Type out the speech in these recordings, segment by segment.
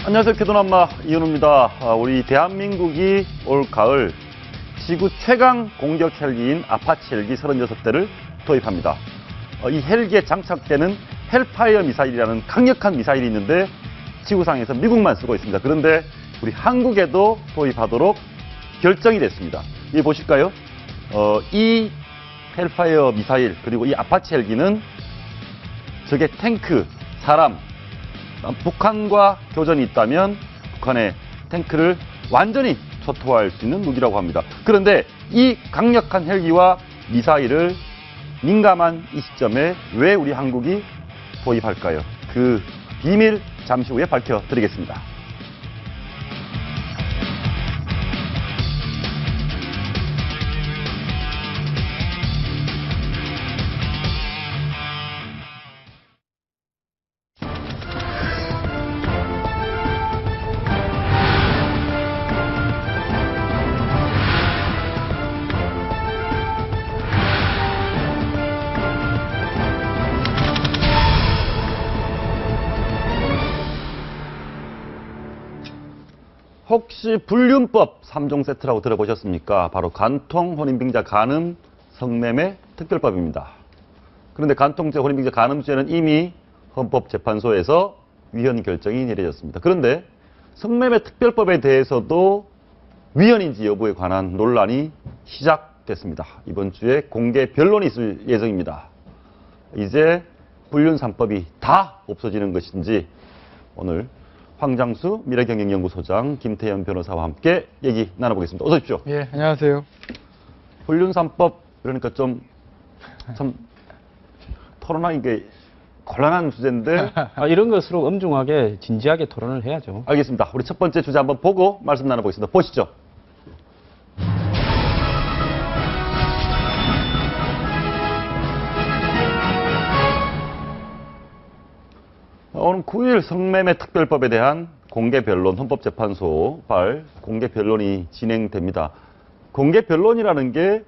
안녕하세요. 교도남마 이현우입니다. 우리 대한민국이 올 가을 지구 최강 공격 헬기인 아파치 헬기 36대를 도입합니다. 이 헬기에 장착되는 헬파이어 미사일이라는 강력한 미사일이 있는데 지구상에서 미국만 쓰고 있습니다. 그런데 우리 한국에도 도입하도록 결정이 됐습니다. 이 보실까요? 이 헬파이어 미사일 그리고 이 아파치 헬기는 적의 탱크, 사람, 북한과 교전이 있다면 북한의 탱크를 완전히 초토화할 수 있는 무기라고 합니다. 그런데 이 강력한 헬기와 미사일을 민감한 이 시점에 왜 우리 한국이 도입할까요? 그 비밀 잠시 후에 밝혀드리겠습니다. 혹시 불륜법 3종 세트라고 들어보셨습니까? 바로 간통, 혼인빙자, 간음, 성매매 특별법입니다. 그런데 간통죄, 혼인빙자, 간음죄는 이미 헌법재판소에서 위헌 결정이 내려졌습니다. 그런데 성매매 특별법에 대해서도 위헌인지 여부에 관한 논란이 시작됐습니다. 이번 주에 공개 변론이 있을 예정입니다. 이제 불륜 3법이 다 없어지는 것인지 오늘 황장수 미래경영연구소장 김태현 변호사와 함께 얘기 나눠보겠습니다. 어서 오십시오. 예, 안녕하세요. 불륜 3법 그러니까 참 토론하기 게 곤란한 주제인데 이런 것으로 엄중하게 진지하게 토론을 해야죠. 알겠습니다. 우리 첫 번째 주제 한번 보고 말씀 나눠보겠습니다. 보시죠. 오늘 9일 성매매 특별법에 대한 공개 변론, 헌법재판소 발 공개 변론이 진행됩니다. 공개 변론이라는 게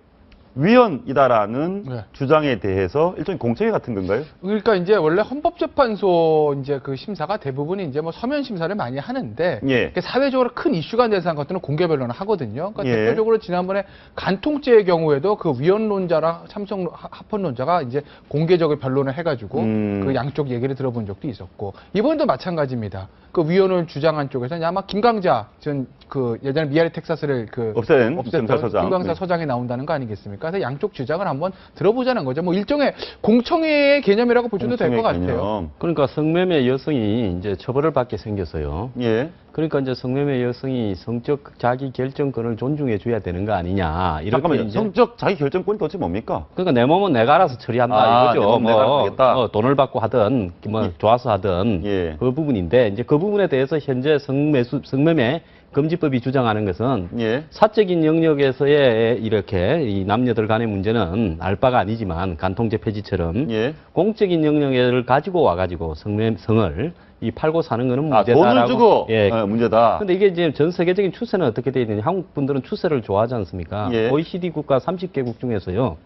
위헌이다라는 주장에 대해서 일종의 공청회 같은 건가요? 그러니까 이제 원래 헌법재판소 이제 그 심사가 대부분이 이제 뭐 서면 심사를 많이 하는데 예. 사회적으로 큰 이슈가 된 것들은 공개 변론을 하거든요. 그러니까 예. 대표적으로 지난번에 간통죄의 경우에도 그 위헌론자랑 참석 합헌론자가 이제 공개적으로 변론을 해가지고 그 양쪽 얘기를 들어본 적도 있었고 이번도 마찬가지입니다. 그 위헌을 주장한 쪽에서 아마 김강자 전 그 예전에 미아리 텍사스를 그 없앤 김강사 네. 서장이 나온다는 거 아니겠습니까? 그래서 양쪽 주장을 한번 들어보자는 거죠. 뭐 일종의 공청회의 개념이라고 보셔도 될 것 같아요. 그러니까 성매매 여성이 이제 처벌을 받게 생겼어요. 예. 그러니까 이제 성매매 여성이 성적 자기 결정권을 존중해 줘야 되는 거 아니냐. 이렇게 잠깐만요. 이제 성적 자기 결정권이 도대체 뭡니까? 그러니까 내 몸은 내가 알아서 처리한다 내 이거죠. 몸 내가 알아서 하겠다. 돈을 받고 하든 뭐 예. 좋아서 하든 예. 그 부분인데 이제 그 부분에 대해서 현재 성매매 금지법이 주장하는 것은 예. 사적인 영역에서의 이렇게 이 남녀들 간의 문제는 알 바가 아니지만 간통죄 폐지처럼 예. 공적인 영역을 가지고 와가지고 성을 이 팔고 사는 거는 문제다라고. 돈을 주고 예. 문제다. 근데 이게 이제 전 세계적인 추세는 어떻게 되어 있느냐? 한국 분들은 추세를 좋아하지 않습니까? 예. OECD 국가 30개국 중에서요.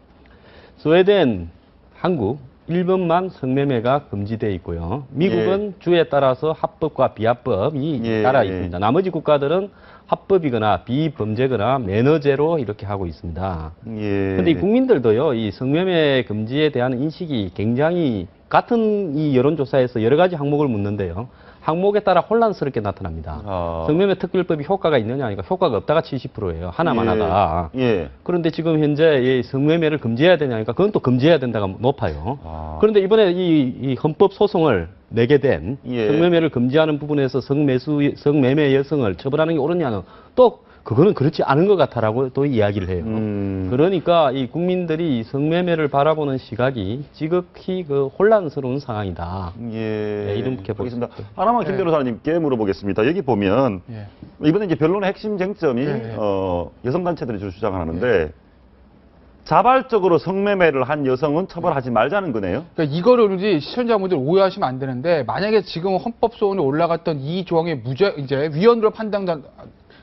스웨덴, 한국, 일본만 성매매가 금지되어 있고요. 미국은 주에 따라서 합법과 비합법이 따라 있습니다. 나머지 국가들은 합법이거나 비범죄거나 매너죄로 이렇게 하고 있습니다. 그런데 이 국민들도요, 이 성매매 금지에 대한 인식이 굉장히 같은 이 여론조사에서 여러 가지 항목을 묻는데요. 항목에 따라 혼란스럽게 나타납니다. 성매매 특별법이 효과가 있느냐 하니까 효과가 없다가 70%예요. 하나만 하다. 그런데 지금 현재 이 성매매를 금지해야 되냐니까 그건 또 금지해야 된다가 높아요. 그런데 이번에 이 헌법 소송을 내게 된 성매매를 금지하는 부분에서 성매매 여성을 처벌하는 게 옳으냐는 또 그거는 그렇지 않은 것 같아라고 또 이야기를 해요. 그러니까 이 국민들이 성매매를 바라보는 시각이 지극히 그 혼란스러운 상황이다. 이렇게 보겠습니다. 하나만 김 변호사님께 물어보겠습니다. 여기 보면 이번에 이제 변론의 핵심 쟁점이 여성단체들이 주로 주장을 하는데 자발적으로 성매매를 한 여성은 처벌하지 말자는 거네요. 그러니까 이거를 이제 시청자분들 오해하시면 안 되는데 만약에 지금 헌법소원에 올라갔던 이 조항의 이제 위헌으로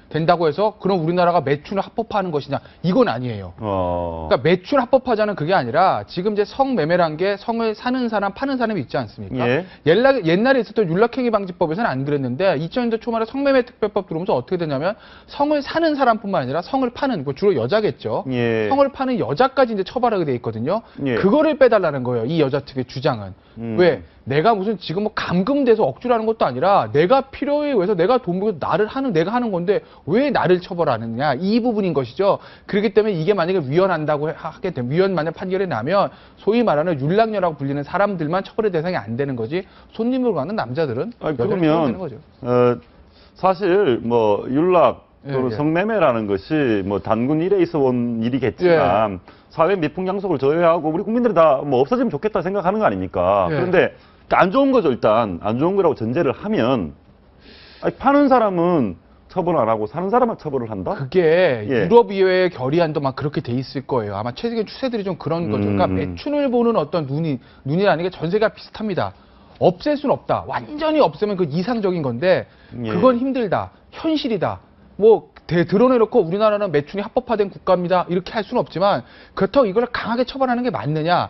된다고 해서 그럼 우리나라가 매춘을 합법화하는 것이냐? 이건 아니에요. 그러니까 매출 합법화자는 그게 아니라 지금 이제 성매매란 게 성을 사는 사람, 파는 사람이 있지 않습니까? 예. 옛날에 있었던 윤락행위방지법에서는 안 그랬는데 2000년대 초말에 성매매 특별법 들어오면서 어떻게 되냐면 성을 사는 사람뿐만 아니라 성을 파는, 뭐 주로 여자겠죠. 예. 성을 파는 여자까지 이제 처벌하게 돼 있거든요. 예. 그거를 빼달라는 거예요. 이 여자 측의 주장은. 왜? 내가 무슨 지금 뭐 감금돼서 억지로 하는 것도 아니라 내가 필요에 의해서 내가 돈 벌고 내가 하는 건데 왜 나를 처벌하느냐, 이 부분인 것이죠. 그렇기 때문에 이게 만약에 위헌한다고 하게 되면, 위헌 만약 판결이 나면 소위 말하는 윤락녀라고 불리는 사람들만 처벌의 대상이 안 되는 거지, 손님으로 가는 남자들은 여전히 처벌되는 거죠. 사실 뭐 윤락 또는 예. 성매매라는 것이 뭐 단군 이래 있어 온 일이겠지만 사회 미풍양속을 저해하고 우리 국민들이 다 뭐 없어지면 좋겠다 생각하는 거 아닙니까? 예. 그런데 안 좋은 거죠. 일단 안 좋은 거라고 전제를 하면, 아니, 파는 사람은 처벌 안 하고 사는 사람만 처벌을 한다? 그게 예. 유럽의회 결의안도 막 그렇게 돼 있을 거예요. 아마 최근의 추세들이 좀 그런 거죠. 그러니까 매춘을 보는 어떤 눈이라는 게 전 세계가 비슷합니다. 없앨 수는 없다. 완전히 없애면 그 이상적인 건데 예. 그건 힘들다. 현실이다. 뭐 드러내놓고 우리나라는 매춘이 합법화된 국가입니다. 이렇게 할 수는 없지만 그렇다고 이걸 강하게 처벌하는 게 맞느냐?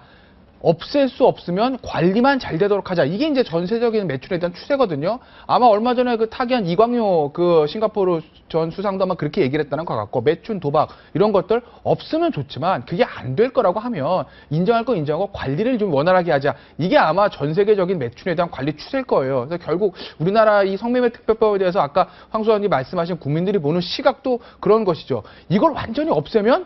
없앨 수 없으면 관리만 잘 되도록 하자. 이게 이제 전세적인 매출에 대한 추세거든요. 아마 얼마 전에 그 타기한 이광효 그 싱가포르 전 수상도 아마 그렇게 얘기를 했다는 것 같고, 매춘, 도박 이런 것들 없으면 좋지만 그게 안 될 거라고 하면 인정할 거 인정하고 관리를 좀 원활하게 하자. 이게 아마 전 세계적인 매춘에 대한 관리 추세일 거예요. 그래서 결국 우리나라 이 성매매 특별법에 대해서 아까 황 소장님 말씀하신 국민들이 보는 시각도 그런 것이죠. 이걸 완전히 없애면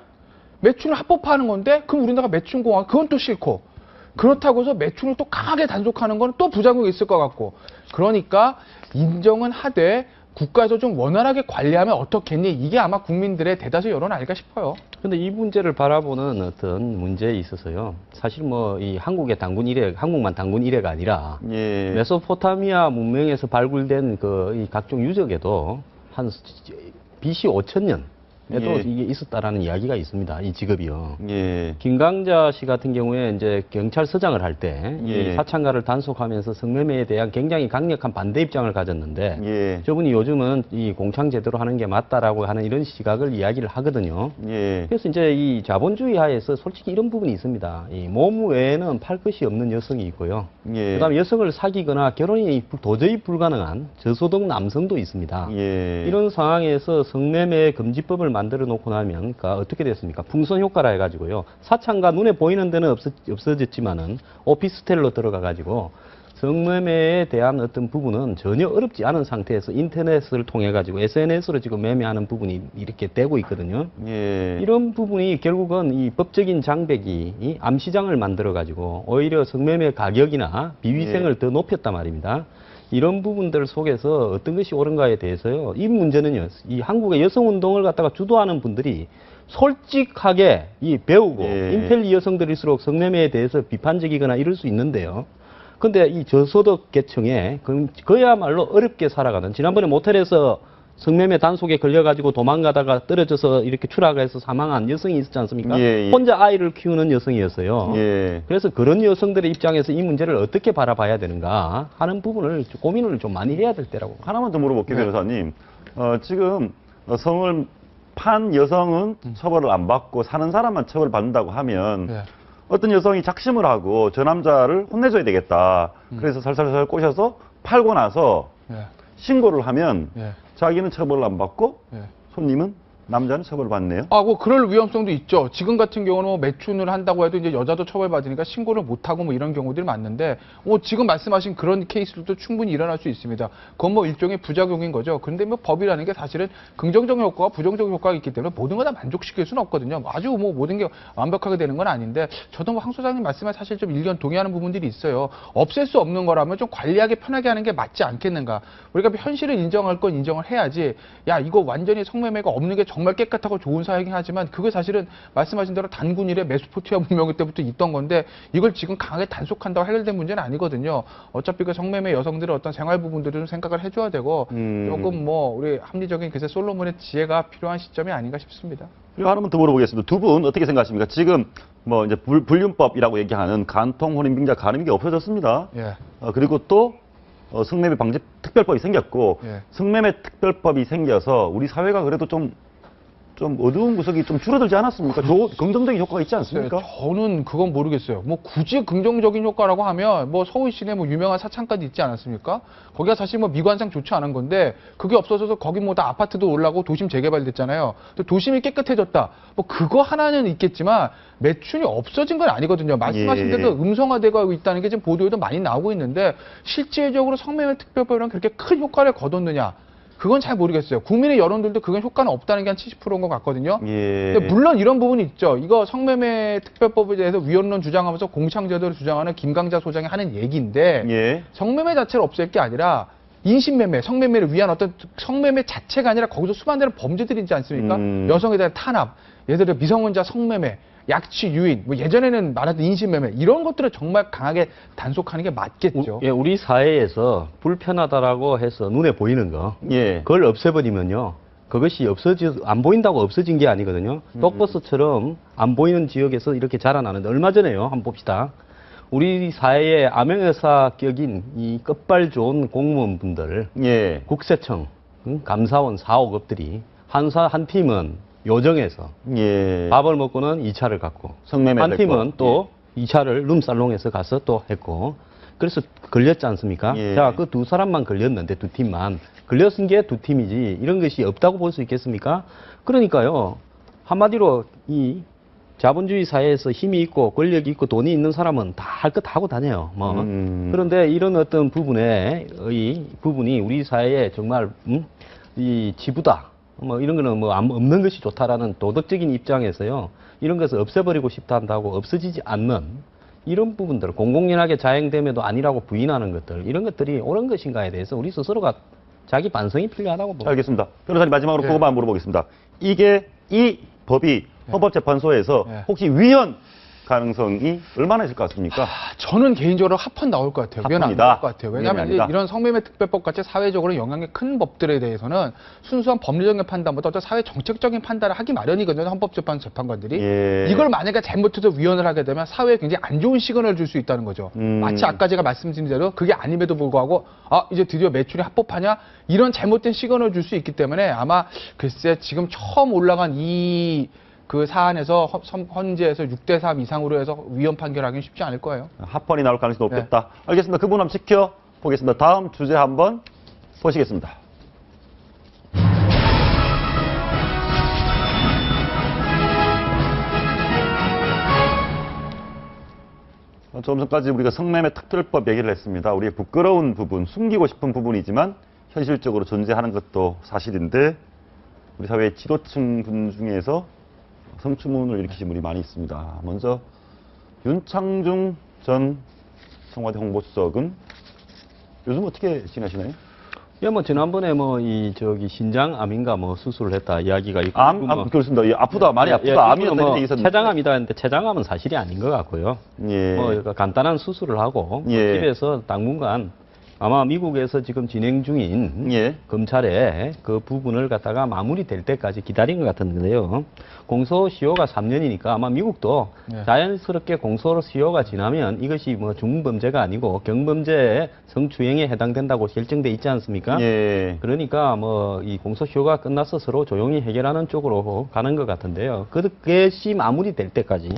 매춘을 합법화하는 건데 그럼 우리나라가 매춘공화, 그건 또 싫고, 그렇다고 해서 매출을 또 강하게 단속하는 건 또 부작용이 있을 것 같고, 그러니까 인정은 하되 국가에서 좀 원활하게 관리하면 어떻겠니? 이게 아마 국민들의 대다수 여론 아닐까 싶어요. 그런데 이 문제를 바라보는 어떤 문제에 있어서요. 사실 뭐 이 한국의 단군 이래, 한국만 단군 이래가 아니라 예. 메소포타미아 문명에서 발굴된 이 각종 유적에도 한 BC 5000년 에도 예. 이게 있었다라는 이야기가 있습니다. 이 직업이요. 예. 김강자 씨 같은 경우에 이제 경찰서장을 할 때 예. 이 사창가를 단속하면서 성매매에 대한 굉장히 강력한 반대 입장을 가졌는데 예. 저분이 요즘은 이 공창 제대로 하는 게 맞다라고 하는 이런 시각을 이야기를 하거든요. 예. 그래서 이제 이 자본주의 하에서 솔직히 이런 부분이 있습니다. 이 몸 외에는 팔 것이 없는 여성이 있고요. 예. 그다음에 여성을 사귀거나 결혼이 도저히 불가능한 저소득 남성도 있습니다. 예. 이런 상황에서 성매매 금지법을 만들어 놓고 나면 그러니까 어떻게 됐습니까? 풍선 효과라 해가지고요. 사창가 눈에 보이는 데는 없어졌지만은 오피스텔로 들어가 가지고 성매매에 대한 어떤 부분은 전혀 어렵지 않은 상태에서 인터넷을 통해 가지고 SNS로 지금 매매하는 부분이 이렇게 되고 있거든요. 예. 이런 부분이 결국은 이 법적인 장벽이 이 암시장을 만들어 가지고 오히려 성매매 가격이나 비위생을 더 높였단 말입니다. 이런 부분들 속에서 어떤 것이 옳은가에 대해서요. 이 문제는요. 이 한국의 여성 운동을 갖다가 주도하는 분들이 솔직하게 배우고 예. 인텔리 여성들일수록 성매매에 대해서 비판적이거나 이럴 수 있는데요. 근데 이 저소득 계층에 그야말로 어렵게 살아가는, 지난번에 모텔에서 성매매 단속에 걸려가지고 도망가다가 떨어져서 이렇게 추락해서 사망한 여성이 있었지 않습니까? 예, 예. 혼자 아이를 키우는 여성이었어요. 예. 그래서 그런 여성들의 입장에서 이 문제를 어떻게 바라봐야 되는가 하는 부분을 고민을 좀 많이 해야 될 때라고. 하나만 더 물어볼게요, 네. 변호사님. 지금 성을 판 여성은 처벌을 안 받고 사는 사람만 처벌을 받는다고 하면 네. 어떤 여성이 작심을 하고 저 남자를 혼내줘야 되겠다. 그래서 살살살 꼬셔서 팔고 나서 네. 신고를 하면 네. 자기는 처벌을 안 받고 네. 손님은, 남자는 처벌을 받네요. 뭐 그럴 위험성도 있죠. 지금 같은 경우는 뭐 매춘을 한다고 해도 이제 여자도 처벌받으니까 신고를 못하고 뭐 이런 경우들이 많은데, 지금 말씀하신 그런 케이스들도 충분히 일어날 수 있습니다. 그건 뭐 일종의 부작용인 거죠. 근데 뭐 법이라는 게 사실은 긍정적인 효과와 부정적인 효과가 있기 때문에 모든 걸 다 만족시킬 수는 없거든요. 아주 뭐 모든 게 완벽하게 되는 건 아닌데, 저도 뭐 황 소장님 말씀에 사실 좀 일견 동의하는 부분들이 있어요. 없앨 수 없는 거라면 좀 관리하기 편하게 하는 게 맞지 않겠는가. 우리가 현실을 인정할 건 인정을 해야지, 야 이거 완전히 성매매가 없는 게 정말 깨끗하고 좋은 사회이긴 하지만 그게 사실은 말씀하신 대로 단군 이래 메소포티아 문명 때부터 있던 건데, 이걸 지금 강하게 단속한다고 해결된 문제는 아니거든요. 어차피 그 성매매 여성들의 어떤 생활 부분들을 좀 생각을 해줘야 되고, 조금 뭐 우리 합리적인 글쎄 솔로몬의 지혜가 필요한 시점이 아닌가 싶습니다. 그리고 하나만 더 물어보겠습니다. 두 분 어떻게 생각하십니까? 지금 뭐 이제 불륜법이라고 얘기하는 간통 혼인빙자 가늠이 없어졌습니다. 예. 그리고 또 성매매 방지 특별법이 생겼고 예. 성매매 특별법이 생겨서 우리 사회가 그래도 좀 어두운 구석이 좀 줄어들지 않았습니까? 긍정적인 효과가 있지 않습니까? 저는 그건 모르겠어요. 뭐 굳이 긍정적인 효과라고 하면 뭐 서울 시내 뭐 유명한 사창까지 있지 않았습니까? 거기가 사실 뭐 미관상 좋지 않은 건데 그게 없어져서 거기 뭐 다 아파트도 올라고 도심 재개발됐잖아요. 또 도심이 깨끗해졌다. 뭐 그거 하나는 있겠지만 매춘이 없어진 건 아니거든요. 말씀하신 예. 대로 음성화되고 있다는 게 지금 보도에도 많이 나오고 있는데 실질적으로 성매매 특별법이랑 그렇게 큰 효과를 거뒀느냐? 그건 잘 모르겠어요. 국민의 여론들도 그건 효과는 없다는 게 한 70%인 것 같거든요. 예. 근데 물론 이런 부분이 있죠. 이거 성매매 특별법에 대해서 위헌론 주장하면서 공창제도를 주장하는 김강자 소장이 하는 얘기인데 예. 성매매 자체를 없앨 게 아니라 인신매매, 성매매를 위한 어떤 성매매 자체가 아니라 거기서 수많은 범죄들이 있지 않습니까? 여성에 대한 탄압, 예를 들어 미성년자 성매매, 약취, 유인, 뭐 예전에는 말하던 인신매매 이런 것들을 정말 강하게 단속하는 게 맞겠죠. 예, 우리 사회에서 불편하다라고 해서 눈에 보이는 거, 예. 그걸 없애버리면요. 그것이 안 보인다고 없어진 게 아니거든요. 독버섯처럼 안 보이는 지역에서 이렇게 자라나는데 얼마 전에요. 한번 봅시다. 우리 사회의 암행어사 격인 이 끝발 좋은 공무원분들, 예. 국세청, 감사원 4, 5급들이 한 팀은 요정에서 예. 밥을 먹고는 2차를 갔고 성매매 한 됐고. 팀은 또 2차를 룸살롱에서 가서 또 했고 그래서 걸렸지 않습니까? 예. 자, 그 두 사람만 걸렸는데 두 팀만 걸렸은 게 두 팀이지 이런 것이 없다고 볼 수 있겠습니까? 그러니까요 한마디로 이 자본주의 사회에서 힘이 있고 권력이 있고 돈이 있는 사람은 다 할 것 하고 다녀요. 뭐 그런데 이런 어떤 부분이 우리 사회에 정말 이 지부다. 뭐 이런 거는 뭐 없는 것이 좋다라는 도덕적인 입장에서요. 이런 것을 없애버리고 싶다 한다고 없어지지 않는 이런 부분들, 공공연하게 자행됨에도 아니라고 부인하는 것들, 이런 것들이 옳은 것인가에 대해서 우리 스스로가 자기 반성이 필요하다고 봅니다. 알겠습니다. 변호사님 마지막으로 예. 그것만 물어보겠습니다. 이 법이 헌법재판소에서 예. 혹시 위헌 가능성이 얼마나 있을 것 같습니까? 저는 개인적으로 합헌 나올 것 같아요. 위헌 안 합헌이다. 나올 것 같아요. 왜냐하면 위헌이 아니다. 이런 성매매 특별법 같이 사회적으로 영향이 큰 법들에 대해서는 순수한 법리적인 판단보다 어떤 사회 정책적인 판단을 하기 마련이거든요. 헌법재판소 재판관들이. 예. 이걸 만약에 잘못해서 위헌을 하게 되면 사회에 굉장히 안 좋은 시그널을 줄 수 있다는 거죠. 마치 아까 제가 말씀드린 대로 그게 아님에도 불구하고 이제 드디어 매출이 합법하냐? 이런 잘못된 시그널을 줄 수 있기 때문에 아마 글쎄 지금 처음 올라간 그 사안에서 헌재에서 6대3 이상으로 해서 위헌 판결하기는 쉽지 않을 거예요. 합헌이 나올 가능성이 높겠다. 알겠습니다. 그 부분 한번 지켜보겠습니다. 다음 주제 한번 보시겠습니다. 조금 전까지 우리가 성매매 특별법 얘기를 했습니다. 우리의 부끄러운 부분, 숨기고 싶은 부분이지만 현실적으로 존재하는 것도 사실인데 우리 사회의 지도층 분 중에서 성추문을 일으키신 분이 많이 있습니다. 먼저 윤창중 전 청와대 홍보수석은 요즘 어떻게 지내시나요? 예, 뭐 지난번에 신장암인가 수술을 했다 이야기가 있고 그렇습니다. 예, 아프다, 많이 아프다, 암이었다 이런 얘기 있었는데. 췌장암이다 했는데 췌장암은 사실이 아닌 것 같고요. 예. 그러니까 간단한 수술을 하고 예. 집에서 당분간 아마 미국에서 지금 진행 중인 예. 검찰의 그 부분을 갖다가 마무리될 때까지 기다린 것 같은데요. 공소시효가 3년이니까 아마 미국도 예. 자연스럽게 공소시효가 지나면 이것이 중범죄가 아니고 경범죄의 성추행에 해당된다고 결정돼 있지 않습니까? 예. 그러니까 이 공소시효가 끝나서 서로 조용히 해결하는 쪽으로 가는 것 같은데요. 그것이 마무리될 때까지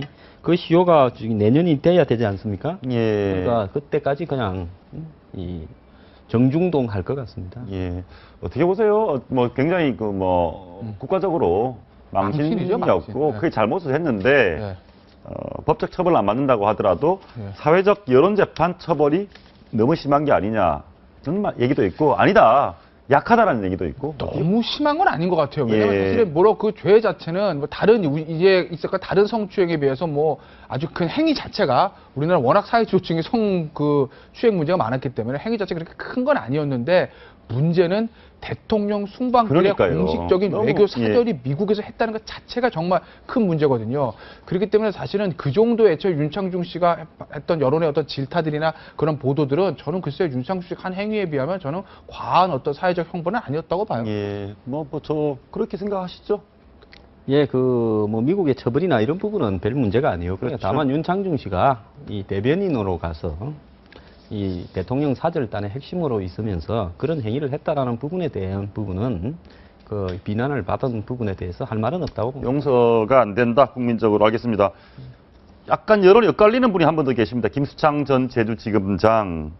그 시효가 내년이 돼야 되지 않습니까? 예. 그러니까 그때까지 그냥 정중동 할 것 같습니다. 예. 어떻게 보세요? 굉장히 국가적으로 망신이죠, 망신이었고 망신. 그게 잘못을 했는데 예. 법적 처벌을 안 받는다고 하더라도 예. 사회적 여론재판 처벌이 너무 심한 게 아니냐 저는 얘기도 있고 아니다 약하다라는 얘기도 있고 너무 심한 건 아닌 것 같아요. 왜냐면 예. 사실은 그 죄 자체는 이제 있을까 다른 성추행에 비해서 아주 큰 행위 자체가 우리나라 워낙 사회 지도층이 추행 문제가 많았기 때문에 행위 자체가 그렇게 큰 건 아니었는데 문제는 대통령 순방길에 그러니까요. 공식적인 너무, 외교 사절이 미국에서 했다는 것 자체가 정말 큰 문제거든요. 그렇기 때문에 사실은 그 정도의 윤창중 씨가 했던 여론의 어떤 질타들이나 그런 보도들은 저는 글쎄요 윤창중 씨 한 행위에 비하면 저는 과한 어떤 사회적 형벌은 아니었다고 봐요. 예, 저 그렇게 생각하시죠? 예, 미국의 처벌이나 이런 부분은 별 문제가 아니었고요. 그렇죠. 다만 윤창중 씨가 이 대변인으로 가서 이 대통령 사절단의 핵심으로 있으면서 그런 행위를 했다라는 부분에 대한 부분은 그 비난을 받은 부분에 대해서 할 말은 없다고 봅니다. 용서가 안 된다, 국민적으로. 알겠습니다. 약간 여론이 엇갈리는 분이 한 분 더 계십니다. 김수창 전 제주지검장.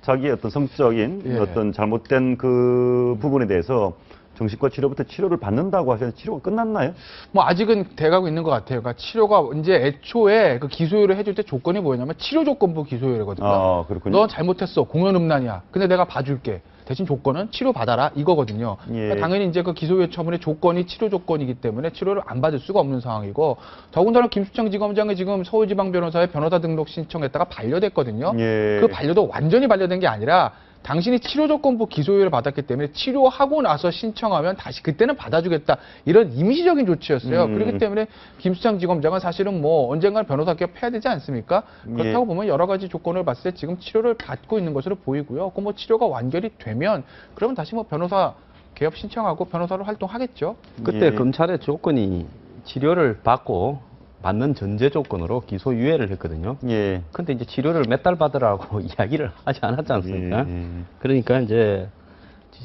자기의 어떤 성적인 예. 어떤 잘못된 그 부분에 대해서 정신과 치료부터 치료를 받는다고 하셨는데 치료가 끝났나요? 뭐 아직은 돼가고 있는 것 같아요. 그러니까 치료가 이제 애초에 그 기소유예를 해줄 때 조건이 뭐였냐면 치료 조건부 기소유예거든요. 아, 그렇군요. 너 잘못했어. 공연 음란이야. 근데 내가 봐줄게. 대신 조건은 치료 받아라 이거거든요. 예. 그러니까 당연히 이제 그 기소유예 처분의 조건이 치료 조건이기 때문에 치료를 안 받을 수가 없는 상황이고 더군다나 김수창 지검장이 지금 서울지방변호사에 변호사 등록 신청했다가 반려됐거든요. 예. 그 반려도 완전히 반려된 게 아니라 당신이 치료 조건부 기소유예를 받았기 때문에 치료하고 나서 신청하면 다시 그때는 받아주겠다 이런 임시적인 조치였어요. 그렇기 때문에 김수창 지검장은 사실은 뭐 언젠가는 변호사 개업해야 되지 않습니까? 그렇다고 예. 보면 여러 가지 조건을 봤을 때 지금 치료를 받고 있는 것으로 보이고요. 그 뭐 치료가 완결이 되면 그러면 다시 뭐 변호사 개업 신청하고 변호사로 활동하겠죠. 그때 예. 검찰의 조건이 치료를 받고 받는 전제 조건으로 기소유예를 했거든요. 예. 근데 이제 치료를 몇 달 받으라고 이야기를 하지 않았지 않습니까? 예. 그러니까 이제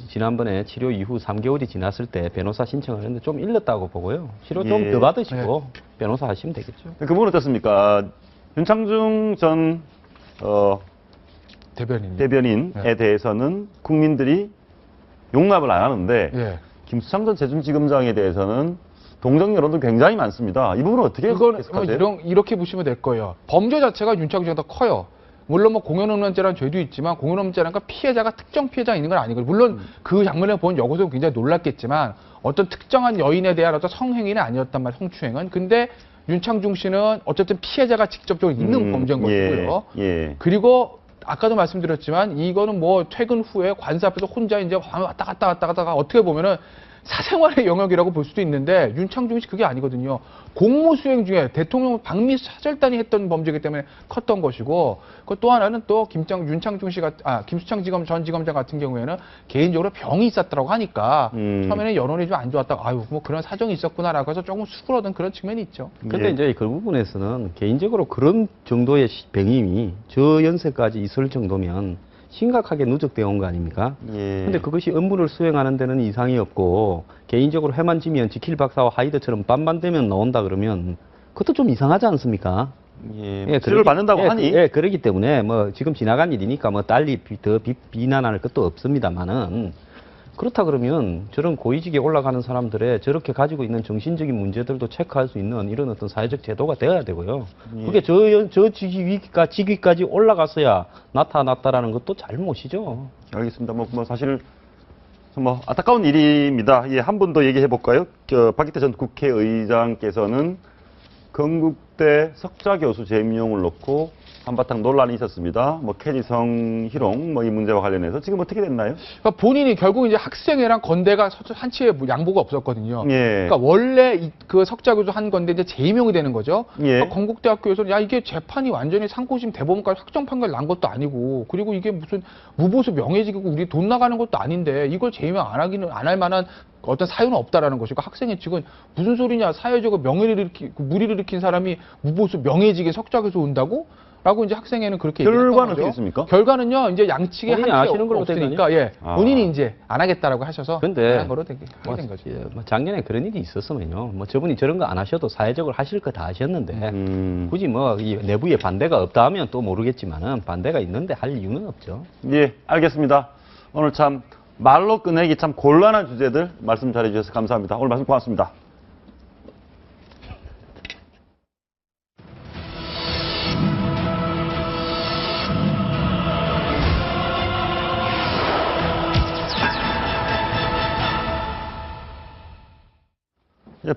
지난번에 치료 이후 3개월이 지났을 때 변호사 신청을 했는데 좀 일렀다고 보고요. 치료 좀 예. 더 받으시고 변호사 하시면 되겠죠. 그 부분 어떻습니까? 윤창중 전 대변인. 대변인에 대해서는 국민들이 용납을 안 하는데 예. 김수창 전 제주지검장에 대해서는 동정 여론도 굉장히 많습니다. 이 부분은 어떻게 이건 해석하세요? 이렇게 보시면 될 거예요. 범죄 자체가 윤창중보다 더 커요. 물론 뭐 공연음란죄라는 죄도 있지만 공연음란죄라는 피해자가 특정 피해자가 있는 건 아니고 물론 그 장면을 본 여고도 굉장히 놀랐겠지만 어떤 특정한 여인에 대한 어떤 성행위는 아니었단 말이에요. 성추행은. 근데 윤창중 씨는 어쨌든 피해자가 직접적으로 있는 범죄인 것이고요. 예. 그리고 아까도 말씀드렸지만 이거는 뭐 퇴근 후에 관사 앞에서 혼자 이제 왔다 갔다 어떻게 보면은 사생활의 영역이라고 볼 수도 있는데 윤창중 씨 그게 아니거든요. 공무 수행 중에 대통령 방미 사절단이 했던 범죄이기 때문에 컸던 것이고 그 또 하나는 또 김수창 지검 전 지검장 같은 경우에는 개인적으로 병이 있었다고 하니까 처음에는 여론이 좀 안 좋았다가 아유 뭐 그런 사정이 있었구나라고 해서 조금 수그러든 그런 측면이 있죠. 근데 예. 이제 그 부분에서는 개인적으로 그런 정도의 병임이 저 연세까지 있을 정도면 심각하게 누적되어 온 거 아닙니까? 예. 근데 그것이 업무를 수행하는 데는 이상이 없고 개인적으로 해만 지면 지킬 박사와 하이드처럼 밤만 되면 나온다 그러면 그것도 좀 이상하지 않습니까? 예. 치료를 받는다고 하니. 예, 그러기 때문에 뭐 지금 지나간 일이니까 뭐 달리 더 비난할 것도 없습니다만은 그렇다 그러면 저런 고위직에 올라가는 사람들의 저렇게 가지고 있는 정신적인 문제들도 체크할 수 있는 이런 어떤 사회적 제도가 되어야 되고요. 예. 그게 저 직위까지 올라갔어야 나타났다라는 것도 잘못이죠. 알겠습니다. 뭐 사실 뭐 안타까운 일입니다. 예, 한 분 더 얘기해 볼까요? 박기태 전 국회의장께서는 건국대 석좌 교수 재임용을 놓고 한바탕 논란이 있었습니다. 뭐 캐지성 희롱 뭐 이 문제와 관련해서 지금 어떻게 됐나요? 그러니까 본인이 결국 이제 학생회랑 건대가 한치의 양보가 없었거든요. 예. 그러니까 원래 그 석자교수 한 건데 이제 재임용이 되는 거죠. 예. 그러니까 건국대학교에서는 야 이게 재판이 완전히 상고심 대법원까지 확정 판결 난 것도 아니고 그리고 이게 무슨 무보수 명예직이고 우리 돈 나가는 것도 아닌데 이걸 재임용 안 할 만한 어떤 사유는 없다라는 것이고 학생회 측은 무슨 소리냐 사회적으로 무리를 일으킨 사람이 무보수 명예직에 석자교수 온다고? 라고 이제 학생회는 그렇게 얘기했던 결과는 거죠. 어떻게 됐습니까? 결과는요, 이제 양측에 본인이 한치 아시는 걸로 없으니까, 예. 아. 본인이 이제 안 하겠다라고 하셔서. 근데 한 거로 하게 된 거죠. 예, 뭐 작년에 그런 일이 있었으면요. 뭐 저분이 저런 거 안 하셔도 사회적으로 하실 거 다 하셨는데 굳이 뭐 이 내부에 반대가 없다 하면 또 모르겠지만은 반대가 있는데 할 이유는 없죠. 예, 알겠습니다. 오늘 참 말로 꺼내기 참 곤란한 주제들 말씀 잘해 주셔서 감사합니다. 오늘 말씀 고맙습니다.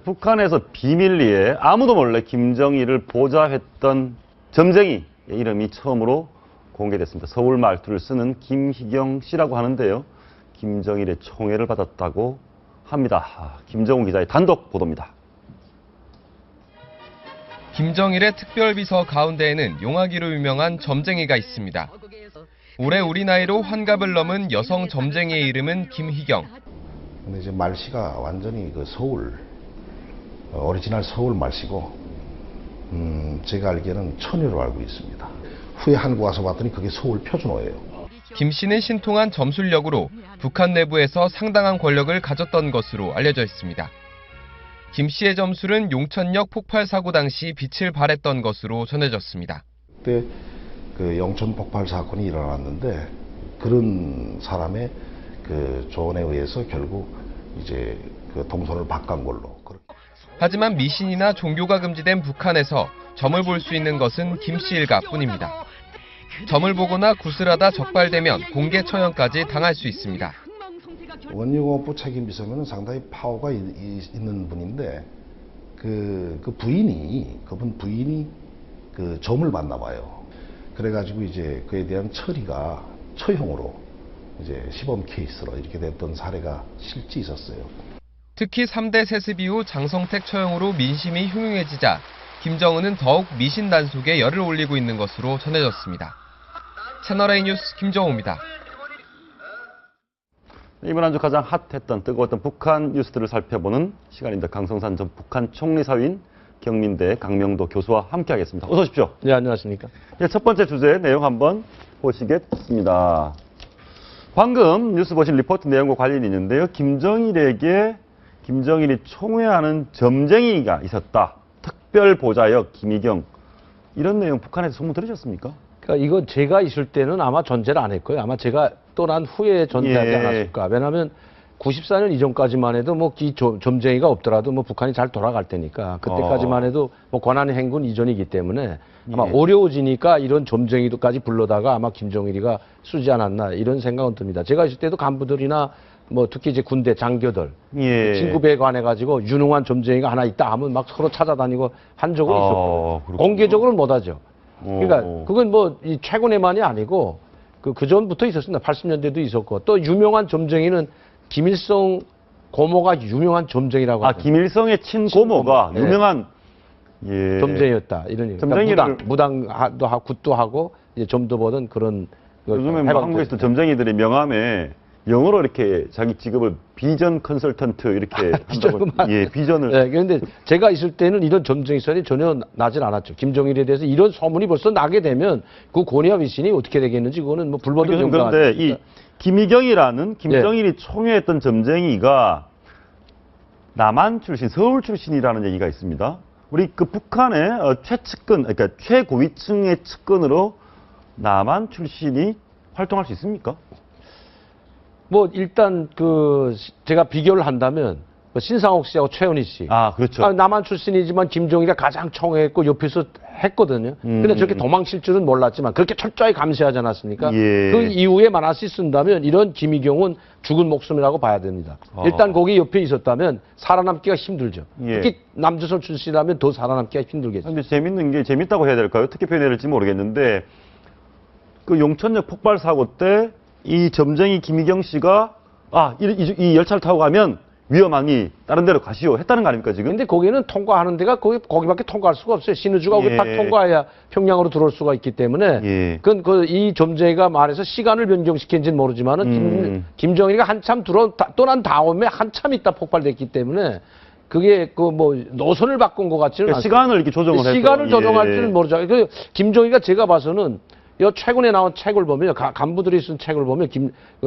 북한에서 비밀리에 아무도 몰래 김정일을 보좌했던 점쟁이의 이름이 처음으로 공개됐습니다. 서울 말투를 쓰는 김희경 씨라고 하는데요. 김정일의 총애를 받았다고 합니다. 김정우 기자의 단독 보도입니다. 김정일의 특별비서 가운데에는 용하기로 유명한 점쟁이가 있습니다. 올해 우리 나이로 환갑을 넘은 여성 점쟁이의 이름은 김희경. 근데 이제 말씨가 완전히 그 서울, 오리지널 서울 말씨고, 제가 알기에는 처녀로 알고 있습니다. 후에 한국 와서 봤더니 그게 서울 표준어예요. 김 씨는 신통한 점술력으로 북한 내부에서 상당한 권력을 가졌던 것으로 알려져 있습니다. 김 씨의 점술은 용천역 폭발 사고 당시 빛을 발했던 것으로 전해졌습니다. 그때 그 영천 폭발 사건이 일어났는데 그런 사람의 그 조언에 의해서 결국 이제 그 동선을 바꾼 걸로. 하지만 미신이나 종교가 금지된 북한에서 점을 볼 수 있는 것은 김 씨 일가뿐입니다. 점을 보거나 구슬하다 적발되면 공개 처형까지 당할 수 있습니다. 원유공업부 책임비서면 상당히 파워가 있는 분인데 그분 부인이 그 점을 봤나 봐요. 그래가지고 이제 그에 대한 처리가 처형으로 이제 시범 케이스로 이렇게 됐던 사례가 실제 있었어요. 특히 3대 세습 이후 장성택 처형으로 민심이 흉흉해지자 김정은은 더욱 미신 단속에 열을 올리고 있는 것으로 전해졌습니다. 채널A 뉴스 김정우입니다. 이번 한 주 가장 핫했던 뜨거웠던 북한 뉴스들을 살펴보는 시간입니다. 강성산 전 북한 총리사위인 경민대 강명도 교수와 함께하겠습니다. 어서 오십시오. 네, 안녕하십니까. 첫 번째 주제 내용 한번 보시겠습니다. 방금 뉴스 보신 리포트 내용과 관련이 있는데요. 김정일이 총회하는 점쟁이가 있었다. 특별 보좌역 김희경. 이런 내용 북한에서 소문 들으셨습니까? 그러니까 이거 제가 있을 때는 아마 전제를 안 했고요. 아마 제가 떠난 후에 전제하지 않았을까. 왜냐하면 94년 이전까지만 해도 뭐 점쟁이가 없더라도 뭐 북한이 잘 돌아갈 테니까 그때까지만 해도 뭐 권한 행군 이전이기 때문에 아마 어려워지니까 이런 점쟁이도까지 불러다가 아마 김정일이가 쓰지 않았나 이런 생각은 듭니다. 제가 있을 때도 간부들이나 뭐 특히 이제 군대 장교들 친구배에 관해 가지고 유능한 점쟁이가 하나 있다 하면 막 서로 찾아다니고 한 적은 있었고 공개적으로는 못하죠. 그러니까 그건 뭐 이 최근에만이 아니고 그 전부터 있었습니다. 80년대도 있었고 또 유명한 점쟁이는 김일성 고모가 유명한 점쟁이라고 하죠. 김일성의 친고모가 유명한 점쟁이였다. 이런 얘기. 그러니까 무당도 하고 굿도 하고 이제 점도 보던 그런. 요즘에 뭐 한국에서도 점쟁이들이 명함에 영어로 이렇게 자기 직업을 비전 컨설턴트 이렇게 한다고. 비전을. 네, 그런데 제가 있을 때는 이런 점쟁이 썰이 전혀 나질 않았죠. 김정일에 대해서 이런 소문이 벌써 나게 되면 그 권위와 위신이 어떻게 되겠는지 그거는 뭐 불법도 정당. 그런데 이 김희경이라는 김정일이 총회했던 점쟁이가 남한 출신, 서울 출신이라는 얘기가 있습니다. 우리 그 북한의 최측근, 그러니까 최고위층의 측근으로 남한 출신이 활동할 수 있습니까? 뭐 일단 제가 비교를 한다면 신상옥 씨하고 최은희 씨. 그렇죠. 남한 출신이지만 김정일이가 가장 총회했고 옆에서 했거든요. 근데 저렇게 도망칠 줄은 몰랐지만 그렇게 철저히 감시하지 않았습니까? 그 이후에 만화시 쓴다면 이런 김희경은 죽은 목숨이라고 봐야 됩니다. 일단 거기 옆에 있었다면 살아남기가 힘들죠. 특히 남조선 출신이라면 더 살아남기가 힘들겠죠. 근데 재밌는 게 재밌다고 해야 될까요? 어떻게 표현해야 될지 모르겠는데 그 용천역 폭발 사고 때 이 점쟁이 김희경 씨가 이 열차를 타고 가면 위험하니 다른 데로 가시오 했다는 거 아닙니까 지금? 근데 거기는 통과하는 데가 거기밖에 통과할 수가 없어요. 신의주가 거기 딱 통과해야 평양으로 들어올 수가 있기 때문에 그건 이 점쟁이가 말해서 시간을 변경시킨지는 모르지만은 김정일이가 한참 떠난 다음에 한참 있다 폭발됐기 때문에 그게 뭐 노선을 바꾼 것 같지는 않습니다. 시간을 이렇게 조정을 해서 시간을 조정할지는 모르죠. 김정일이가 제가 봐서는 최근에 나온 책을 보면 간부들이 쓴 책을 보면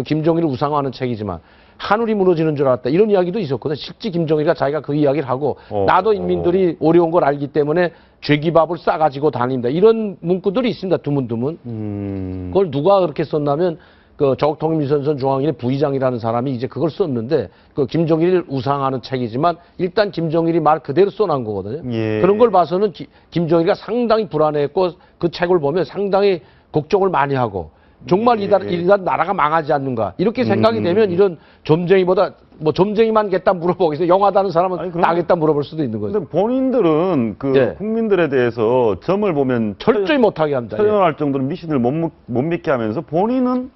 김정일을 우상화하는 책이지만 하늘이 무너지는 줄 알았다 이런 이야기도 있었거든요. 실제 김정일이가 자기가 그 이야기를 하고 나도 인민들이 어려운 걸 알기 때문에 죄기밥을 싸가지고 다닌다 이런 문구들이 있습니다. 드문드문. 그걸 누가 그렇게 썼냐면 조국통일미선선 중앙위원회 부의장이라는 사람이 이제 그걸 썼는데 김정일을 우상화하는 책이지만 일단 김정일이 말 그대로 써놓은 거거든요. 그런 걸 봐서는 김정일이가 상당히 불안해했고 그 책을 보면 상당히 걱정을 많이 하고 정말 이 나라가 망하지 않는가 이렇게 생각이 되면 이런 점쟁이보다 뭐 점쟁이만 겠다 물어보겠어요. 영하다는 사람은 나겠다 물어볼 수도 있는 거죠. 근데 본인들은 국민들에 대해서 점을 보면 철저히 못하게 합니다. 처형할 정도로 미신을 못 믿게 하면서 본인은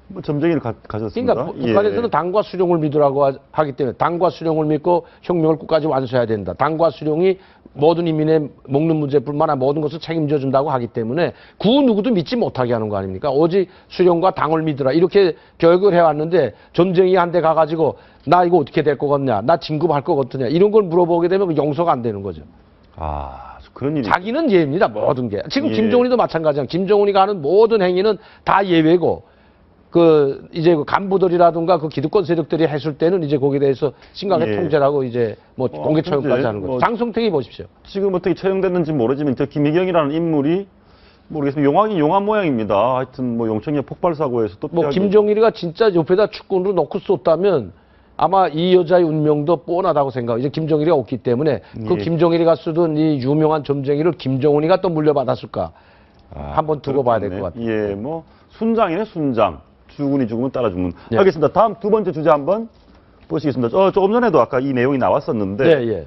뭐 점쟁이를 가졌습니다. 그러니까 북한에서는 당과 수령을 믿으라고 하기 때문에 당과 수령을 믿고 혁명을 끝까지 완수해야 된다. 당과 수령이 모든 인민의 먹는 문제뿐만 아니라 모든 것을 책임져 준다고 하기 때문에 그 누구도 믿지 못하게 하는 거 아닙니까? 오직 수령과 당을 믿으라. 이렇게 교육을 해왔는데 점쟁이한테 가가지고 나 이거 어떻게 될 것 같냐? 나 진급할 것 같으냐? 이런 걸 물어보게 되면 용서가 안 되는 거죠. 그런 일이. 자기는 예입니다. 모든 게. 지금 예. 김정은이도 마찬가지야. 김정은이가 하는 모든 행위는 다 예외고 이제 그 간부들이라든가 그 기득권 세력들이 했을 때는 이제 거기에 대해서 심각하게 예. 통제를 하고 이제 뭐 공개 처형까지 현재 하는 거죠. 뭐 장성택이 보십시오. 지금 어떻게 처형됐는지 모르지만 저 김희경이라는 인물이 모르겠습니다. 용하긴 용한 모양입니다. 하여튼 뭐 용천역 폭발 사고에서 또 뭐 김정일이가 진짜 옆에다 축구로 놓고 쏟다면 아마 이 여자의 운명도 뻔하다고 생각해요. 이제 김정일이가 없기 때문에 그 예. 김정일이가 쓰던 이 유명한 점쟁이를 김정은이가 또 물려받았을까 한번 두고 봐야 될 것 같아요. 예, 뭐 순장이네 순장. 주군이 죽으면 따라 죽는. 예. 알겠습니다. 다음 두 번째 주제 한번 보시겠습니다. 조금 전에도 아까 이 내용이 나왔었는데 예, 예.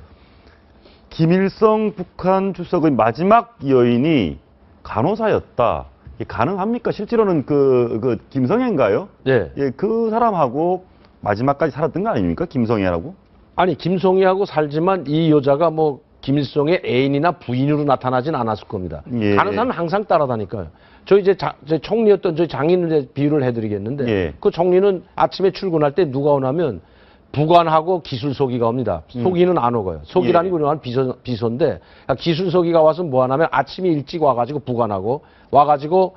김일성 북한 주석의 마지막 여인이 간호사였다. 이게 가능합니까? 실제로는 그 김성애인가요? 예. 예, 그 사람하고 마지막까지 살았던 거 아닙니까? 김성애라고? 아니 김성희하고 살지만 이 여자가 뭐 김일성의 애인이나 부인으로 나타나진 않았을 겁니다. 예. 간호사는 항상 따라다니까요. 저희 저희 총리였던 저희 장인을 비유를 해드리겠는데 예. 그 총리는 아침에 출근할 때 누가 오냐면 부관하고 기술소기가 옵니다. 소기는 안 오고요. 소기라는 건 비서인데 기술소기가 와서 뭐 하냐면 아침에 일찍 와가지고 부관하고 와가지고